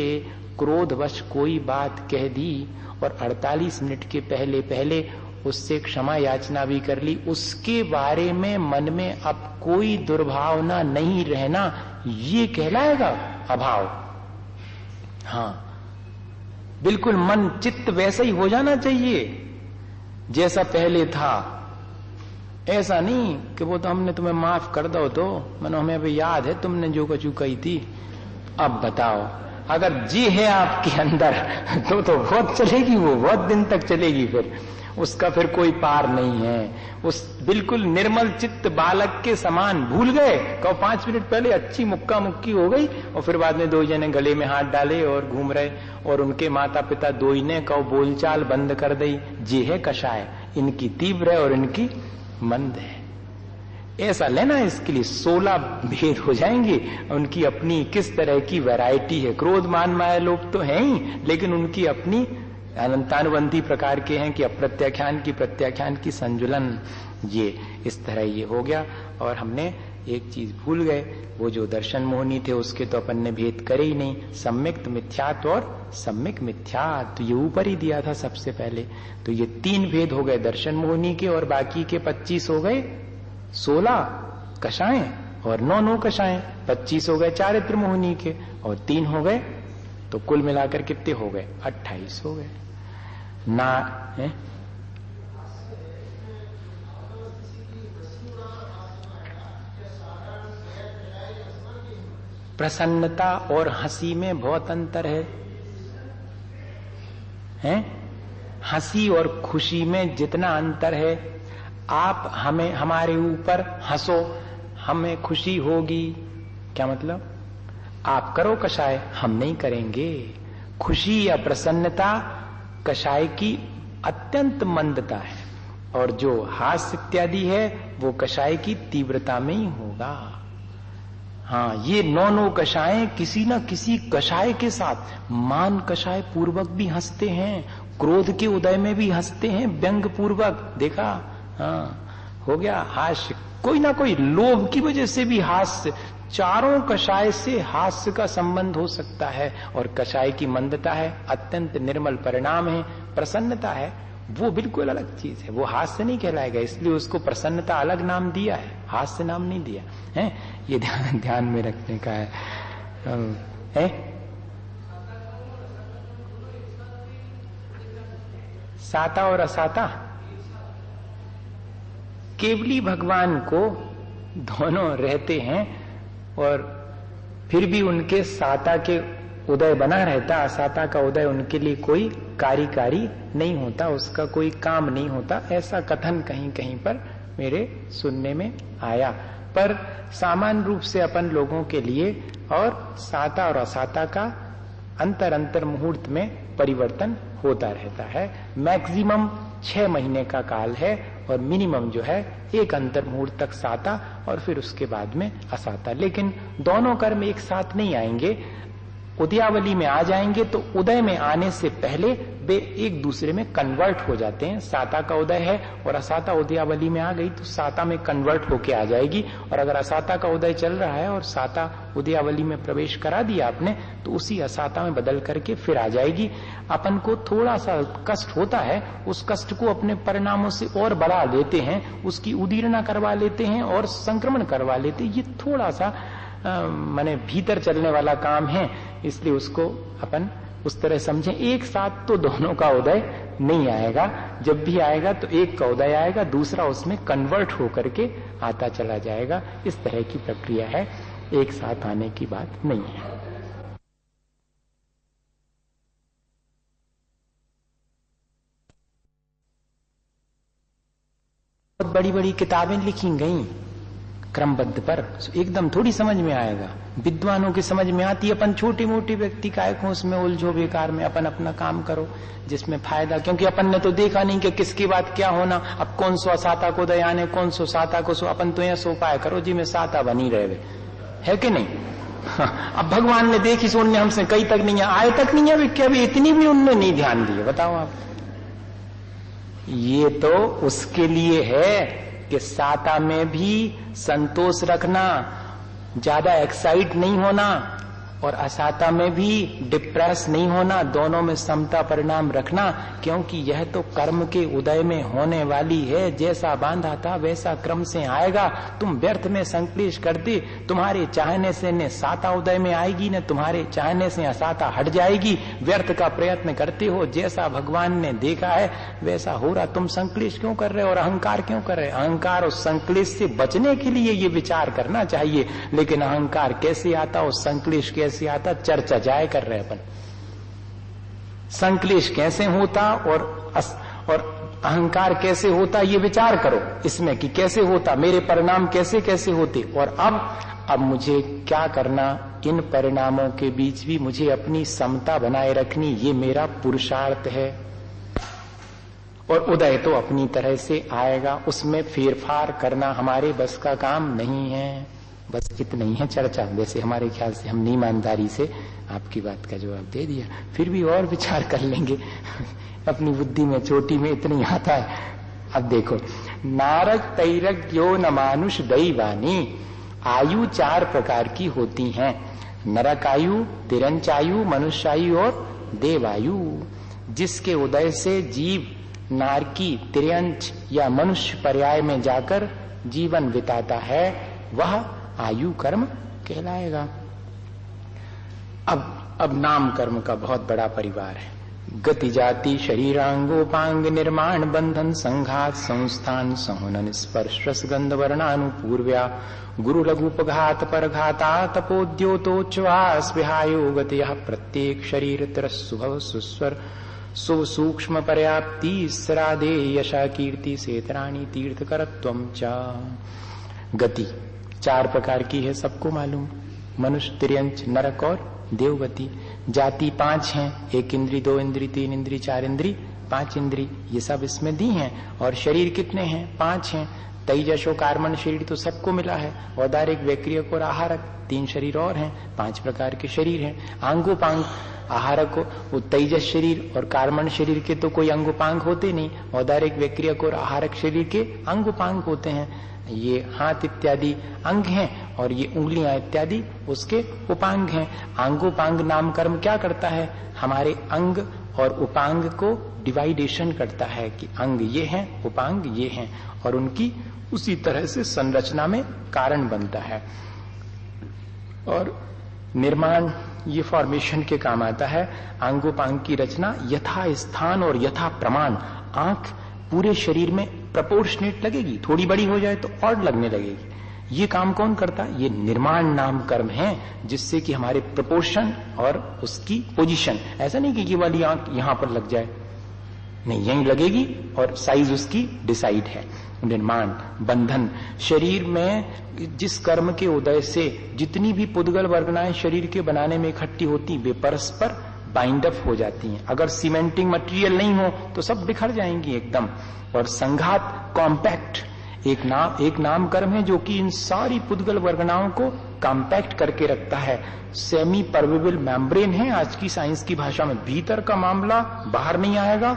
क्रोधवश कोई बात कह दी और 48 मिनट के पहले पहले उससे क्षमा याचना भी कर ली, उसके बारे में मन में अब कोई दुर्भावना नहीं रहना, ये कहलाएगा अभाव। हाँ, बिल्कुल मन चित्त वैसा ही हो जाना चाहिए जैसा पहले था। ऐसा नहीं कि वो तो हमने तुम्हें माफ कर दो, तो मनो हमें अभी याद है तुमने जो कचू कही थी, अब बताओ। अगर जी है आपके अंदर तो बहुत चलेगी, वो बहुत दिन तक चलेगी, फिर उसका फिर कोई पार नहीं है। उस बिल्कुल निर्मल चित्त बालक के समान भूल गए, कहो 5 मिनट पहले अच्छी मुक्का मुक्की हो गई और फिर बाद में 2 जने गले में हाथ डाले और घूम रहे, और उनके माता पिता 2 ने कहो बोलचाल बंद कर दी। जे है कषाय, इनकी तीव्र है और इनकी मंद है। ऐसा लेना, इसके लिए 16 भेद हो जाएंगे। उनकी अपनी किस तरह की वैरायटी है। क्रोध मान माया लोभ तो है ही, लेकिन उनकी अपनी अनंतानुबंधी प्रकार के हैं कि अप्रत्याख्यान की प्रत्याख्यान की संजुलन, ये इस तरह ये हो गया। और हमने एक चीज भूल गए, वो जो दर्शन मोहिनी थे उसके तो अपन ने भेद करे ही नहीं, सम्यक्त मिथ्यात्व और सम्यक मिथ्यात्व, तो ये ऊपर ही दिया था सबसे पहले। तो ये 3 भेद हो गए दर्शन मोहिनी के, और बाकी के 25 हो गए 16 कषाएं और 9 कषाएं। 25 हो गए चारित्र मोहिनी के और 3 हो गए, तो कुल मिलाकर कितने हो गए? 28 हो गए ना है? प्रसन्नता और हंसी में बहुत अंतर है, हैं? हंसी और खुशी में जितना अंतर है, आप हमें हमारे ऊपर हंसो, हमें खुशी होगी, क्या मतलब? आप करो कषाय, हम नहीं करेंगे। खुशी या प्रसन्नता कषाय की अत्यंत मंदता है, और जो हास्य इत्यादि है वो कषाय की तीव्रता में ही होगा। हाँ, ये 9 कषाय किसी न किसी कषाय के साथ मान कषाय पूर्वक भी हंसते हैं, क्रोध के उदय में भी हंसते हैं व्यंग पूर्वक, देखा? हाँ, हो गया हास्य। कोई ना कोई लोभ की वजह से भी हास्य, चारों कषाय से हास्य का संबंध हो सकता है। और कषाय की मंदता है, अत्यंत निर्मल परिणाम है। प्रसन्नता है वो बिल्कुल अलग चीज है, वो हास्य नहीं कहलाएगा, इसलिए उसको प्रसन्नता अलग नाम दिया है, हास्य नाम नहीं दिया है। ये ध्यान में रखने का है। साता और असाता, केवली भगवान को दोनों रहते हैं, और फिर भी उनके साता के उदय बना रहता, असाता का उदय उनके लिए कोई कार्यकारी नहीं होता, उसका कोई काम नहीं होता, ऐसा कथन कहीं कहीं पर मेरे सुनने में आया। पर सामान्य रूप से अपन लोगों के लिए और साता और असाता का अंतर मुहूर्त में परिवर्तन होता रहता है। मैक्सिमम 6 महीने का काल है और मिनिमम जो है एक अंतर मुहूर्त तक साता और फिर उसके बाद में असाता। लेकिन दोनों कर्म एक साथ नहीं आएंगे, उदयावली में आ जाएंगे तो उदय में आने से पहले वे एक दूसरे में कन्वर्ट हो जाते हैं। साता का उदय है और असाता उदयावली में आ गई तो साता में कन्वर्ट होके आ जाएगी, और अगर असाता का उदय चल रहा है और साता उदयावली में प्रवेश करा दिया आपने तो उसी असाता में बदल करके फिर आ जाएगी। अपन को थोड़ा सा कष्ट होता है, उस कष्ट को अपने परिणामों से और बढ़ा लेते हैं, उसकी उदीर्णा करवा लेते हैं और संक्रमण करवा लेते हैं। ये थोड़ा सा माने भीतर चलने वाला काम है, इसलिए उसको अपन उस तरह समझें। एक साथ तो दोनों का उदय नहीं आएगा, जब भी आएगा तो एक का उदय आएगा, दूसरा उसमें कन्वर्ट होकर के आता चला जाएगा। इस तरह की प्रक्रिया है, एक साथ आने की बात नहीं है। बहुत बड़ी बड़ी किताबें लिखी गई क्रमबद्ध पर, एकदम थोड़ी समझ में आएगा। विद्वानों की समझ में आती है, अपन छोटी मोटी व्यक्ति काय को उसमें उलझो बेकार में, अपन अपना काम करो जिसमें फायदा, क्योंकि अपन ने तो देखा नहीं कि किसकी बात क्या होना। अब कौन सो साता को दयाने, कौन सो साता को सो, अपन तो यहाँ सो पाए करो जी में साता बनी रहे, है कि नहीं। अब भगवान ने देखी सुनने हमसे कई तक नहीं है, आए तक नहीं है, क्या भी इतनी भी उनने नहीं ध्यान दिए, बताओ आप। ये तो उसके लिए है कि साता में भी संतोष रखना, ज्यादा एक्साइट नहीं होना, और असाता में भी डिप्रेस नहीं होना, दोनों में समता परिणाम रखना, क्योंकि यह तो कर्म के उदय में होने वाली है। जैसा बांधा था वैसा क्रम से आएगा। तुम व्यर्थ में संक्लेश करते, तुम्हारे चाहने से न साता उदय में आएगी, न तुम्हारे चाहने से असाता हट जाएगी। व्यर्थ का प्रयत्न करते हो, जैसा भगवान ने देखा है वैसा हो रहा। तुम संक्लेश क्यों कर रहे हो और अहंकार क्यों कर रहे हो? अहंकार और संक्लेश से बचने के लिए ये विचार करना चाहिए, लेकिन अहंकार कैसे आता और संक्लेश कैसे आता, चर्चा जाए कर रहे अपन। संक्लेश कैसे होता और अहंकार कैसे होता, ये विचार करो इसमें कि कैसे होता, मेरे परिणाम कैसे कैसे होते, और अब मुझे क्या करना, इन परिणामों के बीच भी मुझे अपनी समता बनाए रखनी, ये मेरा पुरुषार्थ है। और उदय तो अपनी तरह से आएगा, उसमें फेरफार करना हमारे बस का काम नहीं है। बस इतना ही है चर्चा। वैसे हमारे ख्याल से हमने ईमानदारी से आपकी बात का जवाब दे दिया, फिर भी और विचार कर लेंगे अपनी बुद्धि में, चोटी में इतना ही आता है। अब देखो, नारक तैरक यो न मानुष दैवानी। आयु 4 प्रकार की होती हैं, नरक आयु, तिरंच आयु, मनुष्य आयु और देवायु। जिसके उदय से जीव नारकी, तिर्यंच या मनुष्य पर्याय में जाकर जीवन बिताता है, वह आयु कर्म कहलाएगा। अब नाम कर्म का बहुत बड़ा परिवार है। गति जाति शरीरांगोपांग निर्माण बंधन संघात संस्थान संहनन स्पर्श रसगंध वर्णानुपूर्व्या गुरु लघुपघात परघाता तपोद्योतोच्वास विहायो गतियः प्रत्येक शरीर तरस्सुभव सुस्वर शुभ सूक्ष्म पर्याप्ति सरादे यशा कीर्ति सेतराणी तीर्थकरत्वम च। गति 4 प्रकार की है, सबको मालूम, मनुष्य, तिर्यंच, नरक और देवगति। जाति 5 हैं, 1 इंद्री, 2 इंद्री, 3 इंद्री, 4 इंद्री, 5 इंद्री, ये सब इसमें दी हैं। और शरीर कितने हैं? 5 हैं। तेजसो कार्मण शरीर तो सबको मिला है, औदारिक, वैक्रियक और आहारक 3 शरीर और हैं, 5 प्रकार के शरीर हैं। आंगोपांग, आहारक वो तेजस शरीर और कार्मण शरीर के तो कोई अंगोपांग होते नहीं, औदारिक, वैक्रियक और आहारक शरीर के अंगोपांग होते हैं। ये हाथ इत्यादि अंग हैं और ये उंगलियां इत्यादि उसके उपांग हैं। आंगोपांग नाम कर्म क्या करता है? हमारे अंग और उपांग को डिवाइडेशन करता है कि अंग ये हैं, उपांग ये हैं, और उनकी उसी तरह से संरचना में कारण बनता है। और निर्माण ये फॉर्मेशन के काम आता है। अंगोपांग की रचना यथा स्थान और यथा प्रमाण, आंख पूरे शरीर में प्रपोर्शनेट लगेगी, थोड़ी बड़ी हो जाए तो और लगने लगेगी। ये काम कौन करता? ये निर्माण नाम कर्म है, जिससे कि हमारे प्रपोर्शन और उसकी पोजीशन, ऐसा नहीं कि ये वाली आंख यहां पर लग जाए, नहीं, यहीं लगेगी और साइज उसकी डिसाइड है। निर्माण, बंधन। शरीर में जिस कर्म के उदय से जितनी भी पुद्गल वर्गनाएं शरीर के बनाने में इकट्ठी होती, वे परस्पर बाइंड अप हो जाती हैं। अगर सीमेंटिंग मटेरियल नहीं हो तो सब बिखर जाएंगी एकदम। और संघात, कॉम्पैक्ट, एक नाम कर्म है जो कि इन सारी पुद्गल वर्गनाओं को कॉम्पैक्ट करके रखता है। सेमी परमेबल मेम्ब्रेन है आज की साइंस की भाषा में। भीतर का मामला बाहर नहीं आएगा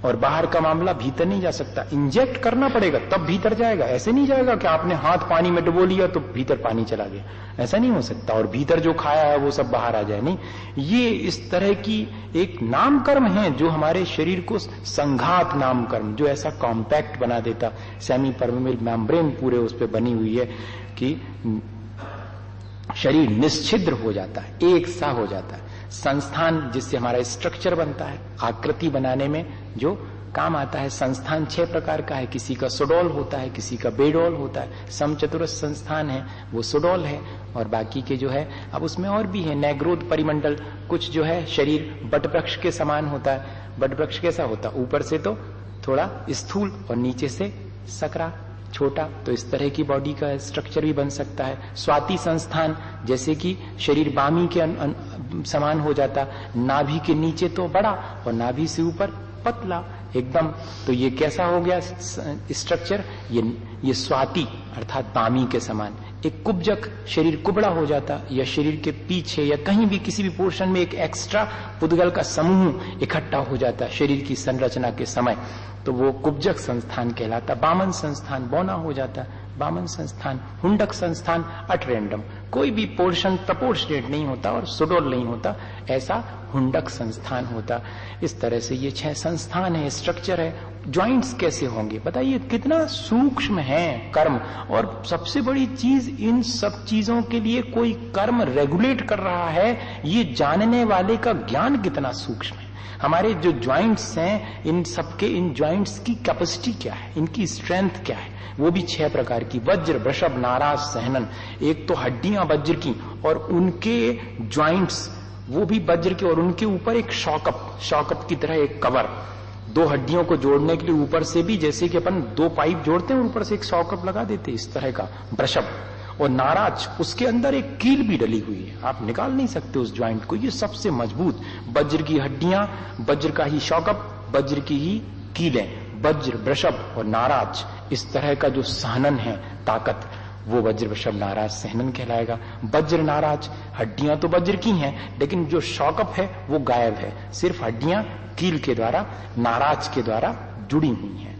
और बाहर का मामला भीतर नहीं जा सकता। इंजेक्ट करना पड़ेगा तब भीतर जाएगा। ऐसे नहीं जाएगा कि आपने हाथ पानी में डुबो लिया तो भीतर पानी चला गया, ऐसा नहीं हो सकता। और भीतर जो खाया है वो सब बाहर आ जाए, नहीं। ये इस तरह की एक नाम कर्म है जो हमारे शरीर को संघात नाम कर्म, जो ऐसा कॉम्पैक्ट बना देता। सेमी परमेबल मेम्ब्रेन पूरे उस पर बनी हुई है कि शरीर निश्छिद्र हो जाता है, एक सा हो जाता है। संस्थान जिससे हमारा स्ट्रक्चर बनता है, आकृति बनाने में जो काम आता है। संस्थान 6 प्रकार का है। किसी का सुडोल होता है, किसी का बेडोल होता है। समचतुरस्र संस्थान है वो सुडोल है। और बाकी के जो है, अब उसमें और भी है, नैग्रोध परिमंडल। कुछ जो है शरीर बटवृक्ष के समान होता है। बटवृक्ष कैसा होता है? ऊपर से तो थोड़ा स्थूल और नीचे से सकरा, छोटा। तो इस तरह की बॉडी का स्ट्रक्चर भी बन सकता है। स्वाति संस्थान, जैसे कि शरीर बामी के समान हो जाता, नाभि के नीचे तो बड़ा और नाभि से ऊपर पतला एकदम। तो ये कैसा हो गया स्ट्रक्चर? ये स्वाति अर्थात बामी के समान। एक कुब्जक, शरीर कुबड़ा हो जाता, या शरीर के पीछे या कहीं भी किसी भी पोर्शन में एक एक्स्ट्रा पुद्गल का समूह इकट्ठा हो जाता शरीर की संरचना के समय, तो वो कुब्जक संस्थान कहलाता। बामन संस्थान बौना हो जाता, बामन संस्थान। हुंडक संस्थान अट रैंडम, कोई भी पोर्शन प्रपोर्शनेट नहीं होता और सुडोल नहीं होता, ऐसा हुंडक संस्थान होता। इस तरह से ये 6 संस्थान है, स्ट्रक्चर है। ज्वाइंट्स कैसे होंगे बताइए, कितना सूक्ष्म है कर्म। और सबसे बड़ी चीज, इन सब चीजों के लिए कोई कर्म रेगुलेट कर रहा है, ये जानने वाले का ज्ञान कितना सूक्ष्म है। हमारे जो ज्वाइंट्स हैं, इन सबके, इन ज्वाइंट्स की कैपेसिटी क्या है, इनकी स्ट्रेंथ क्या है, वो भी 6 प्रकार की। वज्र, वृषभ, नाराज, सहनन। एक तो हड्डियां वज्र की और उनके ज्वाइंट्स वो भी वज्र के, और उनके ऊपर एक शॉकअप की तरह एक कवर, 2 हड्डियों को जोड़ने के लिए ऊपर से भी, जैसे कि अपन 2 पाइप जोड़ते हैं ऊपर से एक शॉकअप लगा देते, इस तरह का वृषभ। और नाराज, उसके अंदर एक कील भी डली हुई है, आप निकाल नहीं सकते उस ज्वाइंट को। ये सबसे मजबूत, वज्र की हड्डियां, वज्र का ही शॉकअप, वज्र की ही कीलें, वज्र, वृषभ और नाराज। इस तरह का जो सहनन है, ताकत, वो वज्र, वृषभ, नाराज, सहनन कहलाएगा। वज्र नाराज, हड्डियां तो वज्र की हैं लेकिन जो शॉकअप है वो गायब है, सिर्फ हड्डियां कील के द्वारा, नाराज के द्वारा जुड़ी हुई हैं,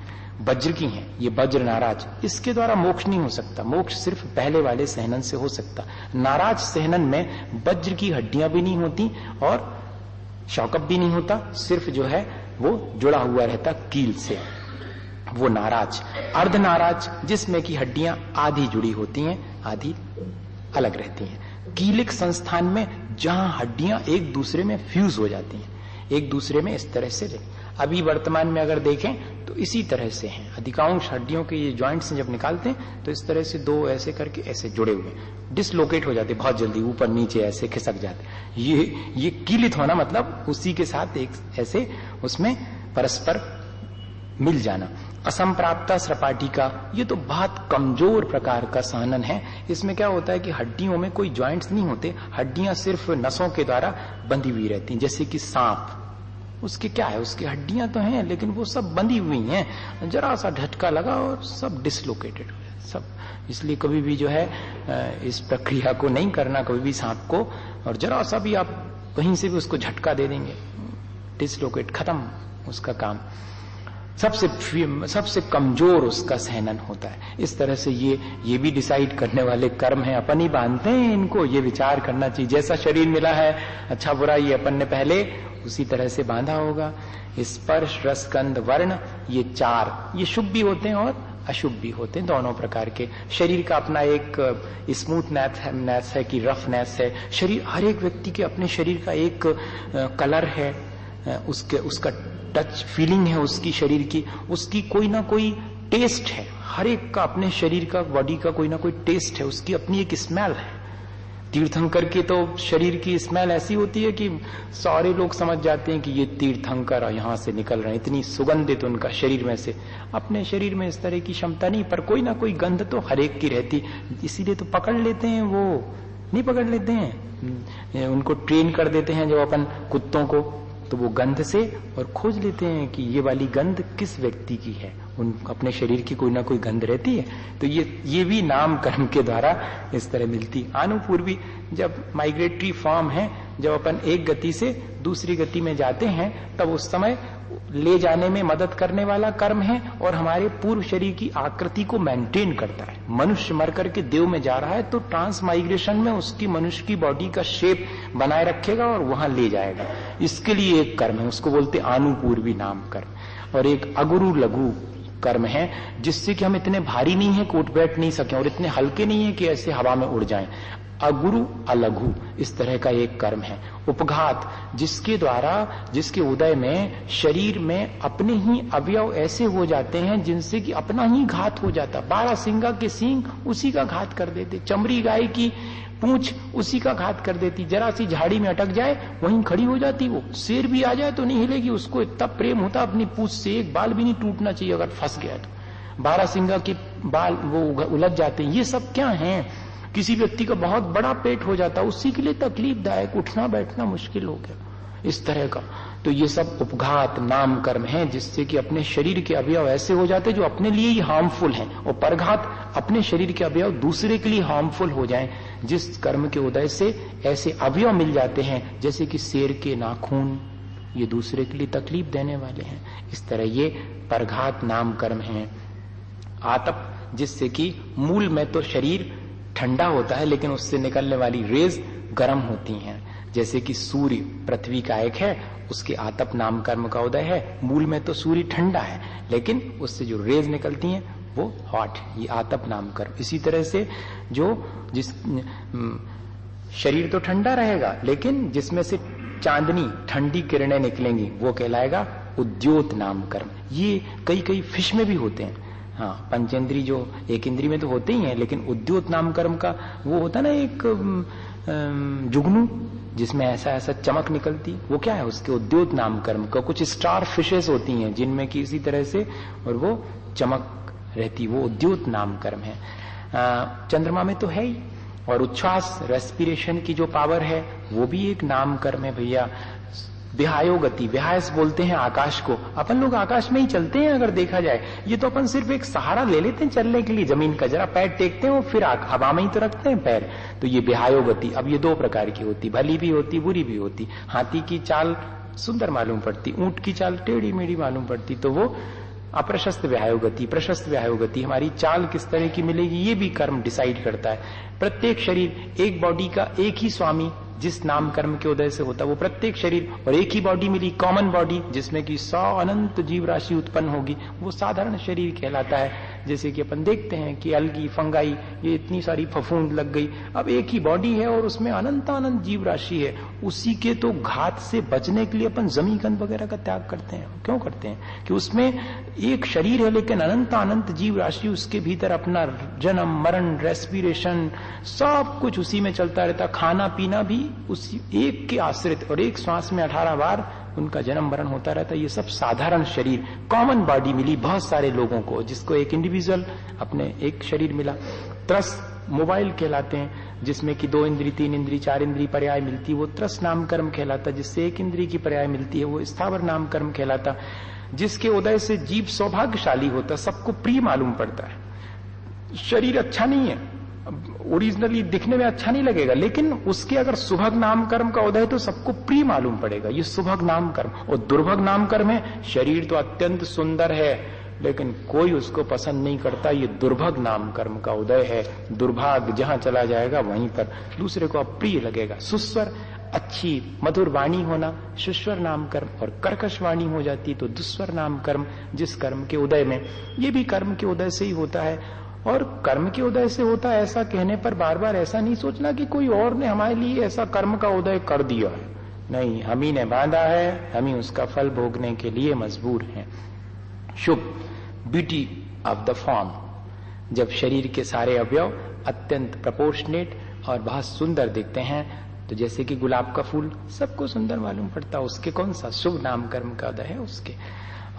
वज्र की हैं। ये वज्र नाराज, इसके द्वारा मोक्ष नहीं हो सकता, मोक्ष सिर्फ पहले वाले सहनन से हो सकता। नाराज सहनन में वज्र की हड्डियां भी नहीं होती और शॉकअप भी नहीं होता, सिर्फ जो है वो जुड़ा हुआ रहता कील से, वो नाराज। अर्ध नाराज, जिसमें की हड्डियां आधी जुड़ी होती हैं, आधी अलग रहती हैं। कीलिक संस्थान में जहां हड्डियां एक दूसरे में फ्यूज हो जाती हैं, एक दूसरे में इस तरह से। अभी वर्तमान में अगर देखें तो इसी तरह से हैं अधिकांश हड्डियों के ये ज्वाइंट्स जब निकालते हैं तो इस तरह से 2 ऐसे करके ऐसे जुड़े हुए, डिसलोकेट हो जाते बहुत जल्दी, ऊपर नीचे ऐसे खिसक जाते। ये कीलित होना मतलब उसी के साथ एक ऐसे उसमें परस्पर मिल जाना। असंप्राप्ता सपाटिका, ये तो बहुत कमजोर प्रकार का सहनन है। इसमें क्या होता है कि हड्डियों में कोई ज्वाइंट्स नहीं होते, हड्डियां सिर्फ नसों के द्वारा बंधी हुई रहती हैं। जैसे कि सांप, उसके क्या है, उसकी हड्डियां तो हैं लेकिन वो सब बंधी हुई हैं, जरा सा झटका लगा और सब डिसलोकेटेड हो जाए सब। इसलिए कभी भी जो है इस प्रक्रिया को नहीं करना, कभी भी सांप को, और जरा सा भी आप कहीं से भी उसको झटका दे देंगे, डिसलोकेट, खत्म उसका काम। सबसे कमजोर उसका सहनन होता है। इस तरह से ये भी डिसाइड करने वाले कर्म हैं, अपन ही बांधते हैं इनको। ये विचार करना चाहिए, जैसा शरीर मिला है अच्छा बुरा ये अपन ने पहले उसी तरह से बांधा होगा। स्पर्श, रस, गंध, वर्ण, ये 4 ये शुभ भी होते हैं और अशुभ भी होते हैं, दोनों प्रकार के। शरीर का अपना एक स्मूथनेस है कि रफनेस है। शरीर, हर एक व्यक्ति के अपने शरीर का एक कलर है, उसका टच फीलिंग है उसकी शरीर की, उसकी कोई ना कोई टेस्ट है। हर एक का अपने शरीर का, बॉडी का कोई ना कोई टेस्ट है, उसकी अपनी एक स्मेल है। तीर्थंकर के तो शरीर की स्मेल ऐसी होती है कि सारे लोग समझ जाते हैं कि ये तीर्थंकर यहां से निकल रहे हैं, इतनी सुगंधित उनका शरीर में से। अपने शरीर में इस तरह की क्षमता नहीं, पर कोई ना कोई गंध तो हरेक की रहती, इसीलिए तो पकड़ लेते हैं। वो नहीं पकड़ लेते हैं, उनको ट्रेन कर देते हैं जो अपन कुत्तों को, तो वो गंध से और खोज लेते हैं कि ये वाली गंध किस व्यक्ति की है। उन अपने शरीर की कोई ना कोई गंध रहती है, तो ये भी नाम कर्म के द्वारा इस तरह मिलती। आनुपूर्वी जब माइग्रेटरी फॉर्म है, जब अपन एक गति से दूसरी गति में जाते हैं, तब उस समय ले जाने में मदद करने वाला कर्म है और हमारे पूर्व शरीर की आकृति को मेंटेन करता है। मनुष्य मर करके देव में जा रहा है तो ट्रांस माइग्रेशन में उसकी मनुष्य की बॉडी का शेप बनाए रखेगा और वहां ले जाएगा। इसके लिए एक कर्म है, उसको बोलते आनुपूर्वी नाम कर्म। और एक अगुरु लघु कर्म है, जिससे कि हम इतने भारी नहीं है कि उठ बैठ नहीं सके और इतने हल्के नहीं है कि ऐसे हवा में उड़ जाएं। अगुरु अलघु इस तरह का एक कर्म है। उपघात, जिसके द्वारा जिसके उदय में शरीर में अपने ही अवयव ऐसे हो जाते हैं जिनसे कि अपना ही घात हो जाता। 12 सिंगा के सींग उसी का घात कर देते, चमड़ी गाय की पूंछ उसी का घात कर देती, जरा सी झाड़ी में अटक जाए वहीं खड़ी हो जाती। वो शेर भी आ जाए तो नहीं हिलेगी, उसको इतना प्रेम होता अपनी पूंछ से, एक बाल भी नहीं टूटना चाहिए अगर फंस गया तो। 12 सिंगा के बाल वो उलझ जाते हैं। ये सब क्या है? किसी व्यक्ति का बहुत बड़ा पेट हो जाता, उसी के लिए तकलीफदायक, उठना बैठना मुश्किल हो गया, इस तरह का। तो ये सब उपघात नाम कर्म है, जिससे कि अपने शरीर के अवयव ऐसे हो जाते जो अपने लिए ही हार्मफुल हैं, और परघात, अपने शरीर के अवयव दूसरे के लिए हार्मफुल हो जाएं। जिस कर्म के उदय से ऐसे अवयव मिल जाते हैं, जैसे कि शेर के नाखून, ये दूसरे के लिए तकलीफ देने वाले हैं। इस तरह ये परघात नाम कर्म है। आतप, जिससे कि मूल में तो शरीर ठंडा होता है, लेकिन उससे निकलने वाली रेज गर्म होती हैं। जैसे कि सूर्य पृथ्वी का एक है, उसके आतप नाम कर्म का उदय है। मूल में तो सूर्य ठंडा है, लेकिन उससे जो रेज निकलती हैं वो हॉट, ये आतप नाम कर्म। इसी तरह से जिस शरीर तो ठंडा रहेगा, लेकिन जिसमें से चांदनी ठंडी किरणें निकलेंगी वो कहलाएगा उद्योत नाम कर्म। ये कई फिश में भी होते हैं। हाँ, पंचेंद्री जो एक इंद्री में तो होते ही हैं, लेकिन उद्योत नाम कर्म का वो होता ना एक जुगनू, जिसमें ऐसा चमक निकलती, वो क्या है? उसके उद्योत नाम कर्म का। कुछ स्टार फिशेस होती हैं जिनमें कि इसी तरह से और वो चमक रहती, वो उद्योत नाम कर्म है। चंद्रमा में तो है ही। और उच्छ्वास, रेस्पिरेशन की जो पावर है वो भी एक नाम कर्म है भैया। विहायो गति, विहायस बोलते हैं आकाश को। अपन लोग आकाश में ही चलते हैं अगर देखा जाए। ये तो अपन सिर्फ एक सहारा ले लेते हैं चलने के लिए, जमीन का जरा पैर टेकते हैं और फिर हवा में ही तो रखते हैं पैर। तो ये विहायो गति। अब ये 2 प्रकार की होती, भली भी होती बुरी भी होती। हाथी की चाल सुंदर मालूम पड़ती, ऊंट की चाल टेढ़ी मेढ़ी मालूम पड़ती, तो वो अप्रशस्त व्यायो गति, प्रशस्त व्यायो गति। हमारी चाल किस तरह की मिलेगी ये भी कर्म डिसाइड करता है। प्रत्येक शरीर, एक बॉडी का एक ही स्वामी जिस नाम कर्म के उदय से होता, वो प्रत्येक शरीर, और एक ही बॉडी मिली, कॉमन बॉडी, जिसमें कि 100 अनंत जीव राशि उत्पन्न होगी, वो साधारण शरीर कहलाता है। जैसे कि अपन देखते हैं कि अलगी, फंगाई, ये इतनी सारी फफूंद लग गई, अब एक ही बॉडी है और उसमें अनंत अनंत जीव राशि है। उसी के तो घात से बचने के लिए अपन जमीकंद वगैरह का त्याग करते हैं। क्यों करते हैं? कि उसमें एक शरीर है लेकिन अनंत अनंत जीव राशि, उसके भीतर अपना जन्म मरण रेस्पिरेशन सब कुछ उसी में चलता रहता। खाना पीना भी उसी एक के आश्रित, और एक श्वास में 18 बार उनका जन्म मरण होता रहता है। ये सब साधारण शरीर, कॉमन बॉडी मिली बहुत सारे लोगों को, जिसको एक इंडिविजुअल अपने एक शरीर मिला। त्रस मोबाइल कहलाते हैं, जिसमें कि 2 इंद्री 3 इंद्री 4 इंद्री पर्याय मिलती, वो त्रस नाम कर्म कहलाता। जिससे 1 इंद्री की पर्याय मिलती है वो स्थावर नाम कर्म कहलाता। जिसके उदय से जीव सौभाग्यशाली होता, सबको प्रिय मालूम पड़ता है। शरीर अच्छा नहीं है, ओरिजिनली दिखने में अच्छा नहीं लगेगा, लेकिन उसके अगर सुभग नाम कर्म का उदय तो सबको प्रिय मालूम पड़ेगा। ये सुभग नाम कर्म। और दुर्भग नाम कर्म है, शरीर तो अत्यंत सुंदर है लेकिन कोई उसको पसंद नहीं करता, ये दुर्भग नाम कर्म का उदय है। दुर्भाग्य जहां चला जाएगा वहीं पर दूसरे को अप्रिय लगेगा। सुस्वर, अच्छी मधुर वाणी होना, सुस्वर नाम कर्म। और कर्कश वाणी हो जाती तो दुस्वर नाम कर्म, जिस कर्म के उदय में, ये भी कर्म के उदय से ही होता है। और कर्म के उदय से होता है ऐसा कहने पर बार बार ऐसा नहीं सोचना कि कोई और ने हमारे लिए ऐसा कर्म का उदय कर दिया है। नहीं, हम ही ने बांधा है, हम ही उसका फल भोगने के लिए मजबूर हैं। शुभ, ब्यूटी ऑफ द फॉर्म, जब शरीर के सारे अवयव अत्यंत प्रपोर्शनेट और बहुत सुंदर दिखते हैं, तो जैसे कि गुलाब का फूल सबको सुंदर मालूम पड़ता है, उसके कौन सा शुभ नाम कर्म का उदय है उसके।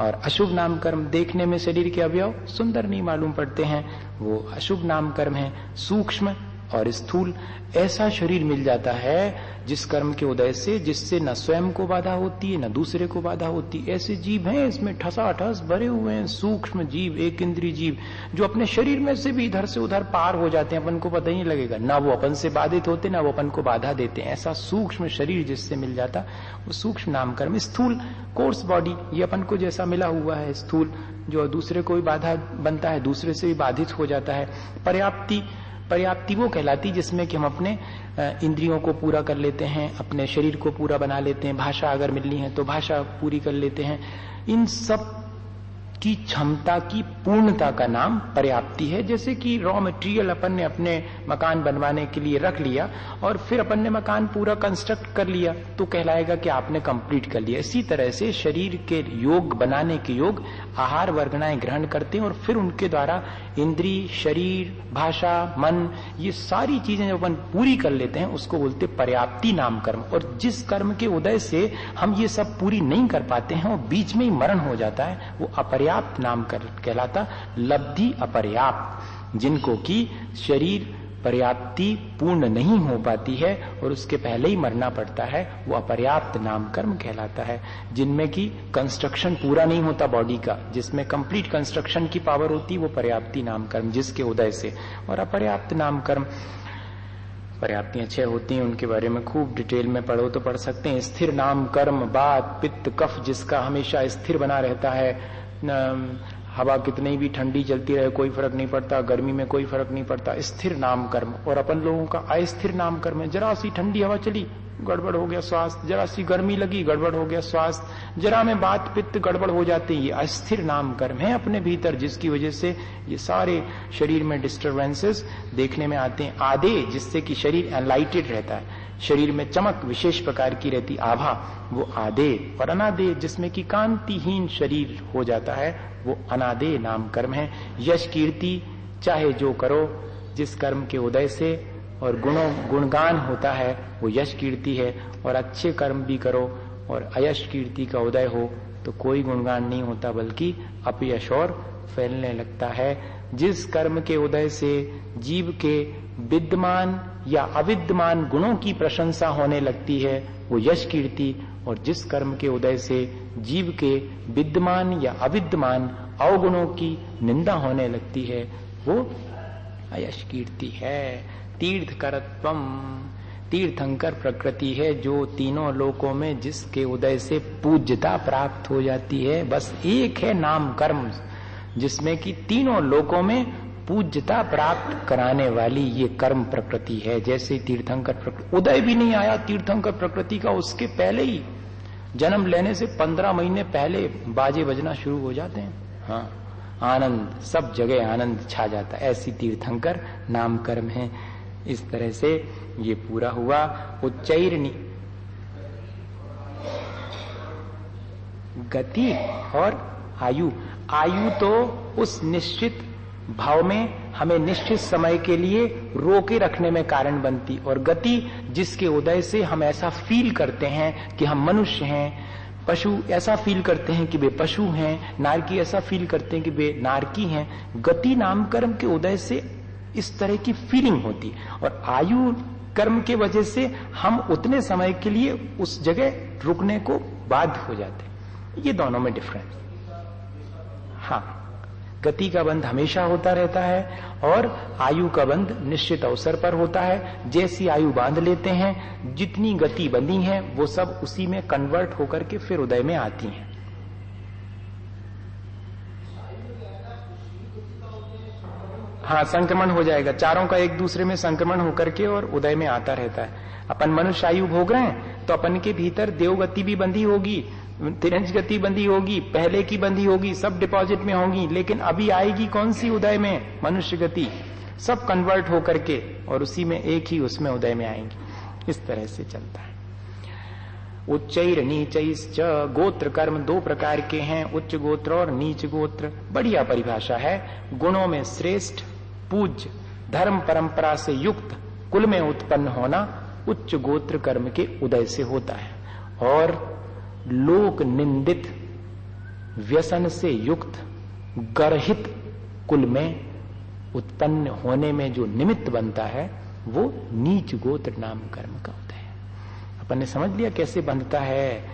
और अशुभ नाम कर्म देखने में शरीर के अवयव सुंदर नहीं मालूम पड़ते हैं, वो अशुभ नाम कर्म है। सूक्ष्म और स्थूल ऐसा शरीर मिल जाता है जिस कर्म के उदय से, जिससे न स्वयं को बाधा होती है न दूसरे को बाधा होती। ऐसे जीव हैं इसमें ठसाठस भरे हुए हैं, सूक्ष्म जीव, एक इंद्रिय जीव, जो अपने शरीर में से भी इधर से उधर पार हो जाते हैं, अपन को पता ही नहीं लगेगा, ना वो अपन से बाधित होते ना वो अपन को बाधा देते हैं। ऐसा सूक्ष्म शरीर जिससे मिल जाता, वो सूक्ष्म नाम कर्म। स्थूल कोर्स बॉडी, ये अपन को जैसा मिला हुआ है स्थूल, जो दूसरे को भी बाधा बनता है, दूसरे से भी बाधित हो जाता है। पर्याप्ति वो कहलाती जिसमें कि हम अपने इंद्रियों को पूरा कर लेते हैं, अपने शरीर को पूरा बना लेते हैं, भाषा अगर मिलनी है तो भाषा पूरी कर लेते हैं। इन सब की क्षमता की पूर्णता का नाम पर्याप्ति है। जैसे कि रॉ मटेरियल अपन ने अपने मकान बनवाने के लिए रख लिया और फिर अपन ने मकान पूरा कंस्ट्रक्ट कर लिया तो कहलाएगा कि आपने कंप्लीट कर लिया। इसी तरह से शरीर के योग बनाने के योग आहार वर्गणाएं ग्रहण करते हैं और फिर उनके द्वारा इंद्रिय, शरीर, भाषा, मन, ये सारी चीजें जब अपन पूरी कर लेते हैं उसको बोलते पर्याप्ति नाम कर्म। और जिस कर्म के उदय से हम ये सब पूरी नहीं कर पाते हैं, वो बीच में ही मरण हो जाता है, वो अपर्याप्त नाम कहलाता। लब्धि अपर्याप्त, जिनको कि शरीर पर्याप्ति पूर्ण नहीं हो पाती है और उसके पहले ही मरना पड़ता है, वो अपर्याप्त नाम कर्म कहलाता है। जिनमें कि कंस्ट्रक्शन पूरा नहीं होता बॉडी का, जिसमें कंप्लीट कंस्ट्रक्शन की पावर होती, वो पर्याप्ति नाम कर्म जिसके उदय से। और अपर्याप्त नाम कर्म, पर्याप्तियां 6 होती हैं, उनके बारे में खूब डिटेल में पढ़ो तो पढ़ सकते हैं। स्थिर नाम कर्म, बात, पित्त, कफ जिसका हमेशा स्थिर बना रहता है, हवा कितनी भी ठंडी चलती रहे कोई फर्क नहीं पड़ता, गर्मी में कोई फर्क नहीं पड़ता, स्थिर नाम कर्म। और अपन लोगों का अस्थिर नाम कर्म है, जरा सी ठंडी हवा चली गड़बड़ हो गया स्वास्थ्य, जरा सी गर्मी लगी गड़बड़ हो गया स्वास्थ्य, जरा में बात पित्त गड़बड़ हो जाती है। ये अस्थिर नाम कर्म है अपने भीतर, जिसकी वजह से ये सारे शरीर में डिस्टर्बेंसेस देखने में आते हैं। आधे, जिससे कि शरीर एनलाइटेड रहता है, शरीर में चमक विशेष प्रकार की रहती, आभा, वो आधे। और अनादे, जिसमें कि कांतिहीन शरीर हो जाता है, वो अनादे नाम कर्म है। यश कीर्ति चाहे जो करो, जिस कर्म के उदय से और गुणगान होता है वो यश कीर्ति है। और अच्छे कर्म भी करो और अयश कीर्ति का उदय हो तो कोई गुणगान नहीं होता, बल्कि अपयश और फैलने लगता है। जिस कर्म के उदय से जीव के विद्यमान या अविद्यमान गुणों की प्रशंसा होने लगती है, वो यश कीर्ति। और जिस कर्म के उदय से जीव के विद्यमान या अविद्यमान अवगुणों की निंदा होने लगती है, वो अयश कीर्ति है। तीर्थकरत्वम, तीर्थंकर प्रकृति है जो तीनों लोकों में जिसके उदय से पूज्यता प्राप्त हो जाती है। बस एक है नाम कर्म जिसमें कि तीनों लोकों में पूज्यता प्राप्त कराने वाली ये कर्म प्रकृति है। जैसे तीर्थंकर प्रकृति, उदय भी नहीं आया तीर्थंकर प्रकृति का, उसके पहले ही जन्म लेने से 15 महीने पहले बाजे बजना शुरू हो जाते हैं। हाँ, आनंद, सब जगह आनंद छा जाता है। ऐसी तीर्थंकर नाम कर्म है। इस तरह से ये पूरा हुआ। उच्चैर्णी, गति और आयु। आयु तो उस निश्चित भाव में हमें निश्चित समय के लिए रोके रखने में कारण बनती, और गति जिसके उदय से हम ऐसा फील करते हैं कि हम मनुष्य हैं, पशु ऐसा फील करते हैं कि वे पशु हैं, नारकी ऐसा फील करते हैं कि वे नारकी हैं। गति नाम कर्म के उदय से इस तरह की फीलिंग होती, और आयु कर्म के वजह से हम उतने समय के लिए उस जगह रुकने को बाध्य हो जाते। ये दोनों में डिफरेंस। हाँ, गति का बंध हमेशा होता रहता है और आयु का बंध निश्चित अवसर पर होता है। जैसी आयु बांध लेते हैं, जितनी गति बंधी है वो सब उसी में कन्वर्ट होकर के फिर उदय में आती हैं। हाँ, संक्रमण हो जाएगा, चारों का एक दूसरे में संक्रमण होकर के और उदय में आता रहता है। अपन मनुष्य आयु भोग रहे हैं तो अपन के भीतर देव गति भी बंधी होगी, तिरंज गति बंधी होगी, पहले की बंधी होगी, सब डिपॉजिट में होंगी, लेकिन अभी आएगी कौन सी उदय में? मनुष्य गति। सब कन्वर्ट होकर के और उसी में एक ही उसमें उदय में आएंगी। इस तरह से चलता है। उच्चैर नीचैश्च, गोत्र कर्म 2 प्रकार के हैं, उच्च गोत्र और नीच गोत्र। बढ़िया परिभाषा है। गुणों में श्रेष्ठ, पूज्य, धर्म परंपरा से युक्त, कुल में उत्पन्न होना उच्च गोत्र कर्म के उदय से होता है, और लोक निंदित व्यसन से युक्त गर्हित कुल में उत्पन्न होने में जो निमित्त बनता है वो नीच गोत्र नाम कर्म का होता है। अपन ने समझ लिया कैसे बंधता है,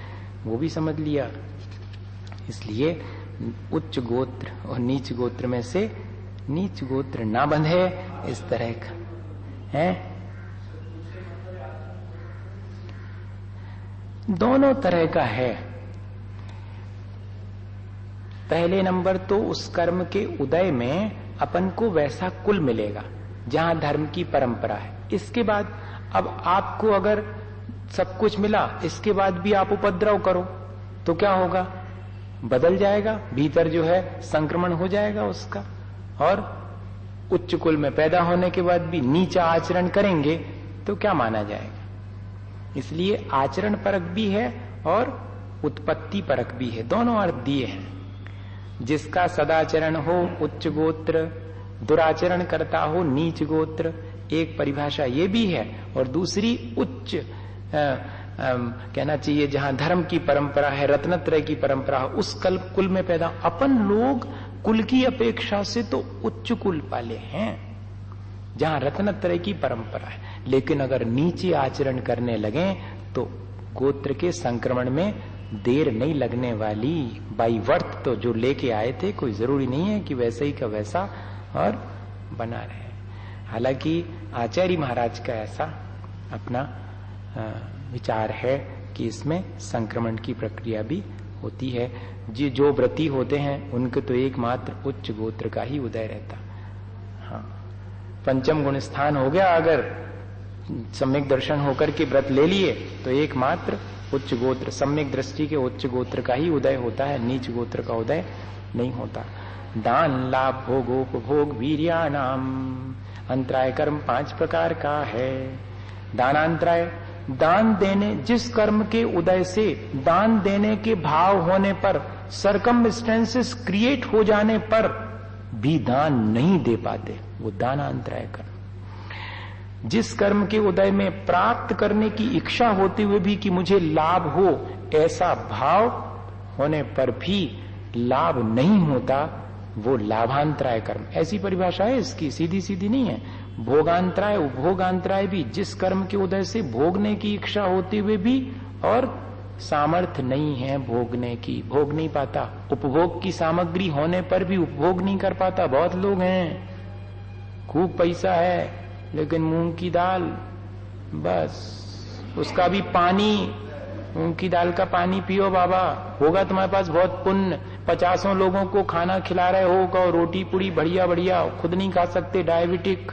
वो भी समझ लिया। इसलिए उच्च गोत्र और नीच गोत्र में से नीच गोत्र ना बंधे, इस तरह का है। दोनों तरह का है। पहले नंबर तो उस कर्म के उदय में अपन को वैसा कुल मिलेगा जहां धर्म की परंपरा है। इसके बाद अब आपको अगर सब कुछ मिला, इसके बाद भी आप उपद्रव करो तो क्या होगा? बदल जाएगा, भीतर जो है संक्रमण हो जाएगा उसका। और उच्च कुल में पैदा होने के बाद भी नीचा आचरण करेंगे तो क्या माना जाएगा? इसलिए आचरण परक भी है और उत्पत्ति परक भी है, दोनों अर्थ दिए हैं। जिसका सदाचरण हो उच्च गोत्र, दुराचरण करता हो नीच गोत्र, एक परिभाषा ये भी है। और दूसरी उच्च कहना चाहिए जहां धर्म की परंपरा है, रत्नत्रय की परंपरा है, उस कुल में पैदा। अपन लोग कुल की अपेक्षा से तो उच्च कुल पाले हैं जहां रत्नत्रय की परंपरा है, लेकिन अगर नीचे आचरण करने लगे तो गोत्र के संक्रमण में देर नहीं लगने वाली। बाई वर्थ तो जो लेके आए थे कोई जरूरी नहीं है कि वैसे ही का वैसा और बना रहे। हालांकि आचार्य महाराज का ऐसा अपना विचार है कि इसमें संक्रमण की प्रक्रिया भी होती है। जो व्रती होते हैं उनके तो एकमात्र उच्च गोत्र का ही उदय रहता। हाँ, पंचम गुण स्थान हो गया, अगर सम्यक दर्शन होकर के व्रत ले लिए तो एकमात्र उच्च गोत्र, सम्यक दृष्टि के उच्च गोत्र का ही उदय होता है, नीच गोत्र का उदय नहीं होता। दान लाभ भोगोपभोग वीर्याणाम, अंतराय कर्म 5 प्रकार का है। दानांतराय, दान देने, जिस कर्म के उदय से दान देने के भाव होने पर, सरकमस्टेंसेस क्रिएट हो जाने पर भी दान नहीं दे पाते, वो दानांतराय कर्म। जिस कर्म के उदय में प्राप्त करने की इच्छा होते हुए भी कि मुझे लाभ हो, ऐसा भाव होने पर भी लाभ नहीं होता, वो लाभांतराय कर्म। ऐसी परिभाषा है इसकी, सीधी सीधी नहीं है। भोगांतराय, उपभोगांतराय भी, जिस कर्म के उदय से भोगने की इच्छा होते हुए भी और सामर्थ्य नहीं है भोगने की, भोग नहीं पाता। उपभोग की सामग्री होने पर भी उपभोग नहीं कर पाता। बहुत लोग हैं, खूब पैसा है लेकिन मूंग की दाल, बस उसका भी पानी, मूंग की दाल का पानी पियो बाबा, होगा तुम्हारे पास बहुत पुण्य। 50 लोगों को खाना खिला रहे हो, रोटी पूड़ी बढ़िया बढ़िया, खुद नहीं खा सकते, डायबिटिक।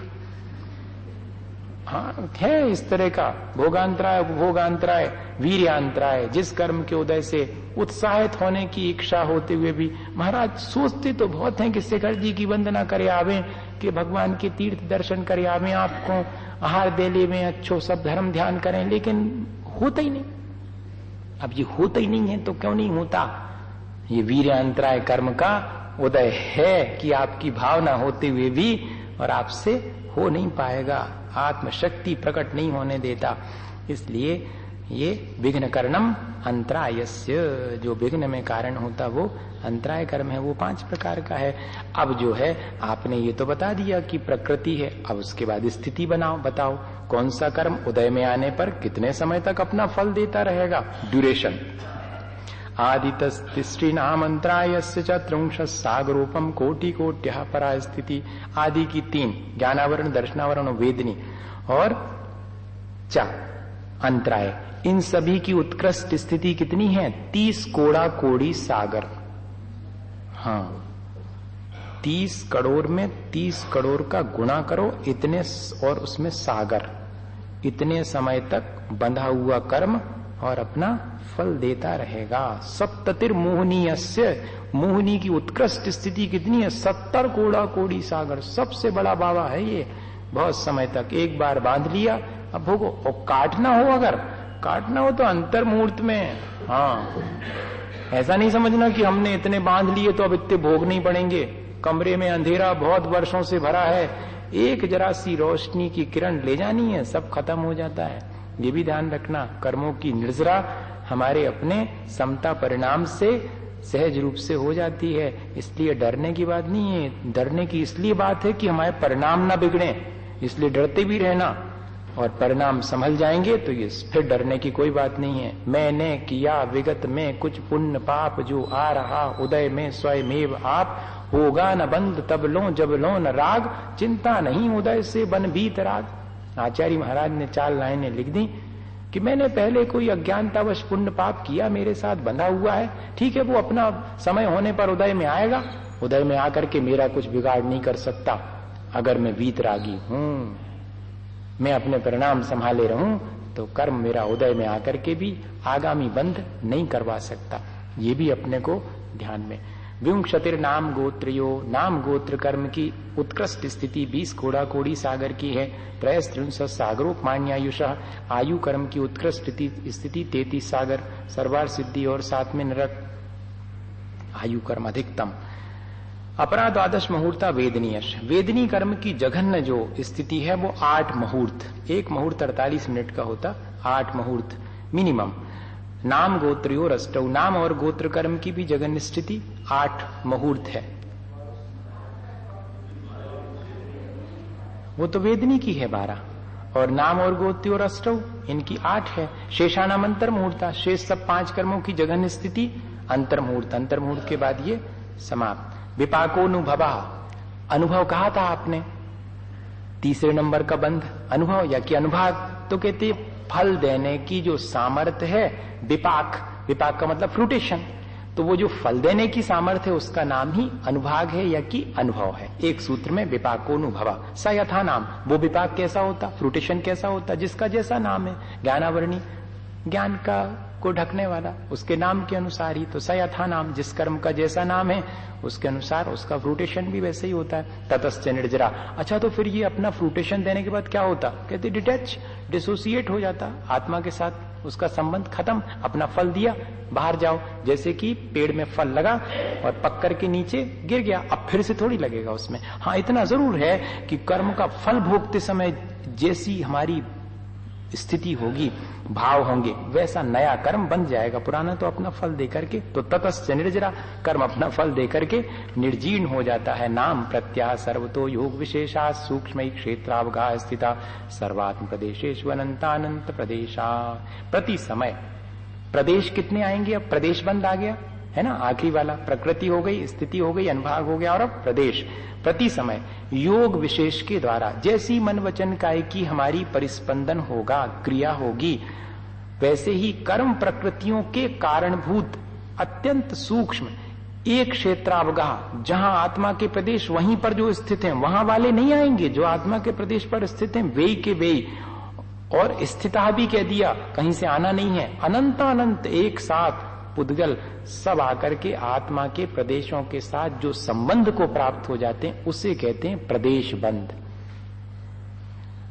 हाँ, है इस तरह का भोगांतराय, उपभोगांतराय, वीर्यांतराय। जिस कर्म के उदय से उत्साहित होने की इच्छा होते हुए भी, महाराज सोचते तो बहुत हैं कि शेखर जी की वंदना करे आवे, कि भगवान के तीर्थ दर्शन करे आवे, आपको आहार देले में अच्छो सब धर्म ध्यान करें, लेकिन होता ही नहीं। अब ये होता ही नहीं है तो क्यों नहीं होता? ये वीर्यांतराय कर्म का उदय है कि आपकी भावना होते हुए भी और आपसे हो नहीं पाएगा, आत्मशक्ति प्रकट नहीं होने देता। इसलिए ये विघ्न कर्णम अंतरायस्य, जो विघ्न में कारण होता वो अंतराय कर्म है, वो 5 प्रकार का है। अब जो है आपने ये तो बता दिया कि प्रकृति है, अब उसके बाद स्थिति बताओ कौन सा कर्म उदय में आने पर कितने समय तक अपना फल देता रहेगा, ड्यूरेशन। आदितस्तिष्ठि नाम अंतरायस्य च त्रिंश सागरूपम कोटि कोट्यः परा स्थिति। आदि की 3, ज्ञानावरण, दर्शनावरण, वेदनी, और च अंतराय, इन सभी की उत्कृष्ट स्थिति कितनी है? 30 कोड़ा कोड़ी सागर। हाँ, 30 करोड़ में 30 करोड़ का गुणा करो, इतने, और उसमें सागर, इतने समय तक बंधा हुआ कर्म और अपना फल देता रहेगा। सप्ततिर मोहनीयस्य, मोहनी की उत्कृष्ट स्थिति कितनी है? 70 कोड़ा कोड़ी सागर, सबसे बड़ा बाबा है ये। बहुत समय तक एक बार बांध लिया, अब भोगो। और काटना हो, अगर काटना हो तो अंतर मुहूर्त में। हाँ, ऐसा नहीं समझना कि हमने इतने बांध लिए तो अब इतने भोग नहीं पड़ेंगे। कमरे में अंधेरा बहुत वर्षों से भरा है, एक जरा सी रोशनी की किरण ले जानी है, सब खत्म हो जाता है। ये भी ध्यान रखना, कर्मों की निर्जरा हमारे अपने समता परिणाम से सहज रूप से हो जाती है। इसलिए डरने की बात नहीं है। डरने की इसलिए बात है कि हमारे परिणाम ना बिगड़े, इसलिए डरते भी रहना, और परिणाम संभल जाएंगे तो ये फिर डरने की कोई बात नहीं है। मैंने किया विगत में कुछ पुण्य पाप, जो आ रहा उदय में स्वयमेव आप, होगा न बंद तब लो जब लो न राग, चिंता नहीं उदय से बन बीत राग। आचार्य महाराज ने 4 लाइनें लिख दी कि मैंने पहले कोई अज्ञानतावश पुण्य पाप किया, मेरे साथ बंधा हुआ है, ठीक है, वो अपना समय होने पर उदय में आएगा, उदय में आकर के मेरा कुछ बिगाड़ नहीं कर सकता। अगर मैं वीतरागी हूं, मैं अपने परिणाम संभाले रहूं, तो कर्म मेरा उदय में आकर के भी आगामी बंध नहीं करवा सकता। ये भी अपने को ध्यान में। विंशतिर नाम गोत्रियो, नाम गोत्र कर्म की उत्कृष्ट स्थिति 20 कोड़ा कोड़ी सागर की है। 33 सागरोपमान्यायुष, आयु कर्म की उत्कृष्ट स्थिति 33 सागर, सर्वार सिद्धि और 7 में नरक, आयु कर्म अधिकतम। अपरा 12 मुहूर्ता वेदनीयश, वेदनी कर्म की जघन्य जो स्थिति है वो 8 मुहूर्त, 1 मुहूर्त 48 मिनट का होता, 8 मुहूर्त मिनिमम। नाम गोत्रियो रष्टौ, नाम और गोत्र कर्म की भी जघन्य स्थिति 8 मुहूर्त है। वो तो वेदनी की है 12, और नाम और गोत्रियो रष्टौ इनकी 8 है। शेषानामंतर मुहूर्ता, शेष सब 5 कर्मों की जघन्य स्थिति अंतर मुहूर्त, अंतर मुहूर्त के बाद ये समाप्त। विपाकोनुभवा, अनुभव कहा था आपने, तीसरे नंबर का बंध अनुभव या कि अनुभाग, तो कहते फल देने की जो सामर्थ्य है विपाक, विपाक का मतलब फ्रूटेशन, तो वो जो फल देने की सामर्थ्य है उसका नाम ही अनुभाग है या कि अनुभव है। एक सूत्र में विपाकोनुभवा, स यथा नाम, वो विपाक कैसा होता, फ्रूटेशन कैसा होता, जिसका जैसा नाम है, ज्ञानावरणी, ज्ञान का को ढकने वाला, उसके नाम के अनुसार ही, तो स यथा नाम, जिस कर्म का जैसा नाम है उसके अनुसार उसका फ्रूटेशन भी वैसे ही होता है। ततश्च निर्जरा, अच्छा तो फिर ये अपना फ्रूटेशन देने के बाद क्या होता, कहते डिटैच, डिसोसिएट हो जाता, आत्मा के साथ उसका संबंध खत्म, अपना फल दिया, बाहर जाओ। जैसे कि पेड़ में फल लगा और पककर के नीचे गिर गया, अब फिर से थोड़ी लगेगा उसमें। हाँ, इतना जरूर है कि कर्म का फल भोगते समय जैसी हमारी स्थिति होगी, भाव होंगे, वैसा नया कर्म बन जाएगा, पुराना तो अपना फल देकर के, तो ततश्च निर्जरा, कर्म अपना फल देकर के निर्जीर्ण हो जाता है। नाम प्रत्याह सर्वतो योग विशेषा, सूक्ष्म क्षेत्रावगाह स्थिता, सर्वात्म प्रदेशेषु अनंतानंत प्रदेशा। प्रति समय प्रदेश कितने आएंगे, अब प्रदेश बंद आ गया है ना, आखिरी वाला, प्रकृति हो गई, स्थिति हो गई, अनुभाग हो गया, और अब प्रदेश। प्रति समय योग विशेष के द्वारा जैसी मन वचन काय की हमारी परिस्पंदन होगा, क्रिया होगी, वैसे ही कर्म प्रकृतियों के कारणभूत अत्यंत सूक्ष्म एक क्षेत्रावगाह, जहां आत्मा के प्रदेश वहीं पर जो स्थित हैं, वहां वाले नहीं आएंगे, जो आत्मा के प्रदेश पर स्थित हैं वे के वे, और स्थिता भी कह दिया, कहीं से आना नहीं है, अनंत अनंत एक साथ पुद्गल सब आकर के आत्मा के प्रदेशों के साथ जो संबंध को प्राप्त हो जाते हैं उसे कहते हैं प्रदेश बंध।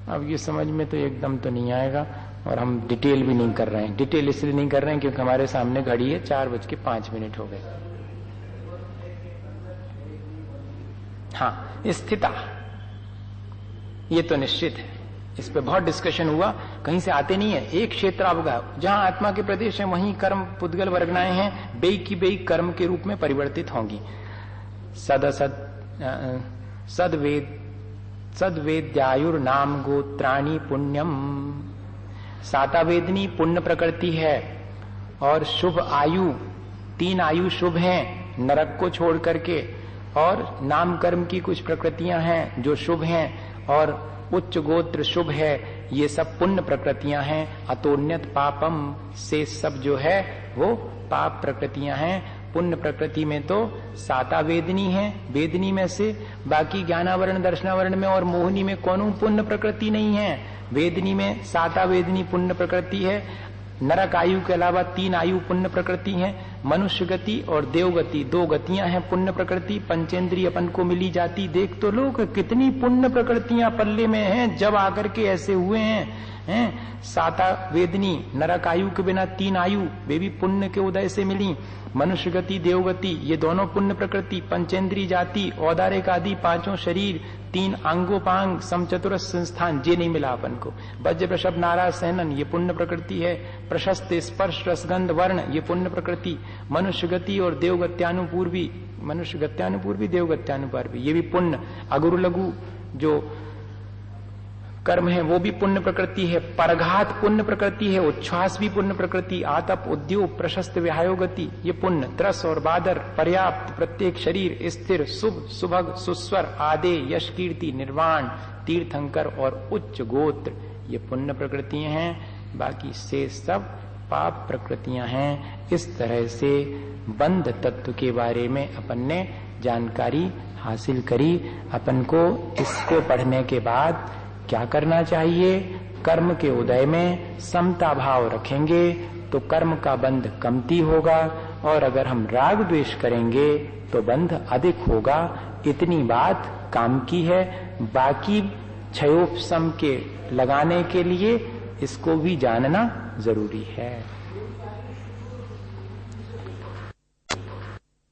अब ये समझ में तो एकदम तो नहीं आएगा, और हम डिटेल भी नहीं कर रहे हैं। डिटेल इसलिए नहीं कर रहे हैं क्योंकि हमारे सामने घड़ी है 4:05 हो गए। हाँ, स्थिता ये तो निश्चित है, इस पे बहुत डिस्कशन हुआ, कहीं से आते नहीं है। एक क्षेत्र अवगाह, जहां आत्मा के प्रदेश है वहीं कर्म पुद्गल वर्गनाएं हैं, बेई की बेई कर्म के रूप में परिवर्तित होंगी। सदवेद्यायुर नाम गोत्राणी पुण्यम, सातावेदनी पुण्य प्रकृति है, और शुभ आयु, 3 आयु शुभ हैं नरक को छोड़ करके, और नाम कर्म की कुछ प्रकृतियां हैं जो शुभ हैं, और उच्च गोत्र शुभ है, ये सब पुण्य प्रकृतियां हैं। अतोन्यत पापम से सब जो है वो पाप प्रकृतियां हैं। पुण्य प्रकृति में तो साता वेदनी है, वेदनी में से, बाकी ज्ञानावरण दर्शनावरण में और मोहिनी में कौन पुण्य प्रकृति नहीं है। वेदनी में साता वेदनी पुण्य प्रकृति है, नरक आयु के अलावा 3 आयु पुण्य प्रकृति है, मनुष्य गति और देव गति, दो गतियां हैं पुण्य प्रकृति। पंचेंद्रिय अपन को मिली जाती। देख तो लोग कितनी पुण्य प्रकृतियां पल्ले में हैं, जब आकर के ऐसे हुए हैं। साता वेदनी, नरक आयु के बिना 3 आयु, वे भी पुण्य के उदय से मिली। मनुष्य गति, देवगति, ये दोनों पुण्य प्रकृति। पंचेंद्रिय जाति, औदारिक आदि 5 शरीर, 3 अंगोपांग, समचतुरस संस्थान, ये नहीं मिला अपन को। वज्र वृषभ नारा सहनन, ये पुण्य प्रकृति है। प्रशस्त स्पर्श रसगंध वर्ण, ये पुण्य प्रकृति। मनुष्य गति और देवगत्यानुपूर्वी, मनुष्य गत्यानुपूर्वी, देवगत्यानुपूर्वी, ये भी पुण्य। अगुरु लघु जो कर्म है वो भी पुण्य प्रकृति है। परघात पुण्य प्रकृति है। उच्छ्वास भी पुण्य प्रकृति। आतप, उद्योग, प्रशस्त व्यायोगति, ये पुण्य। त्रस और बादर, पर्याप्त, प्रत्येक शरीर, स्थिर, शुभ, सुभग, सुस्वर, आदे, यश, कीर्ति, निर्वाण, तीर्थंकर और उच्च गोत्र, ये पुण्य प्रकृतियां हैं। बाकी से सब पाप प्रकृतियां हैं। इस तरह से बंध तत्व के बारे में अपन ने जानकारी हासिल करी। अपन को इसको पढ़ने के बाद क्या करना चाहिए? कर्म के उदय में समता भाव रखेंगे तो कर्म का बंध कमती होगा, और अगर हम राग द्वेष करेंगे तो बंध अधिक होगा। इतनी बात काम की है। बाकी क्षयोपशम के लगाने के लिए इसको भी जानना जरूरी है।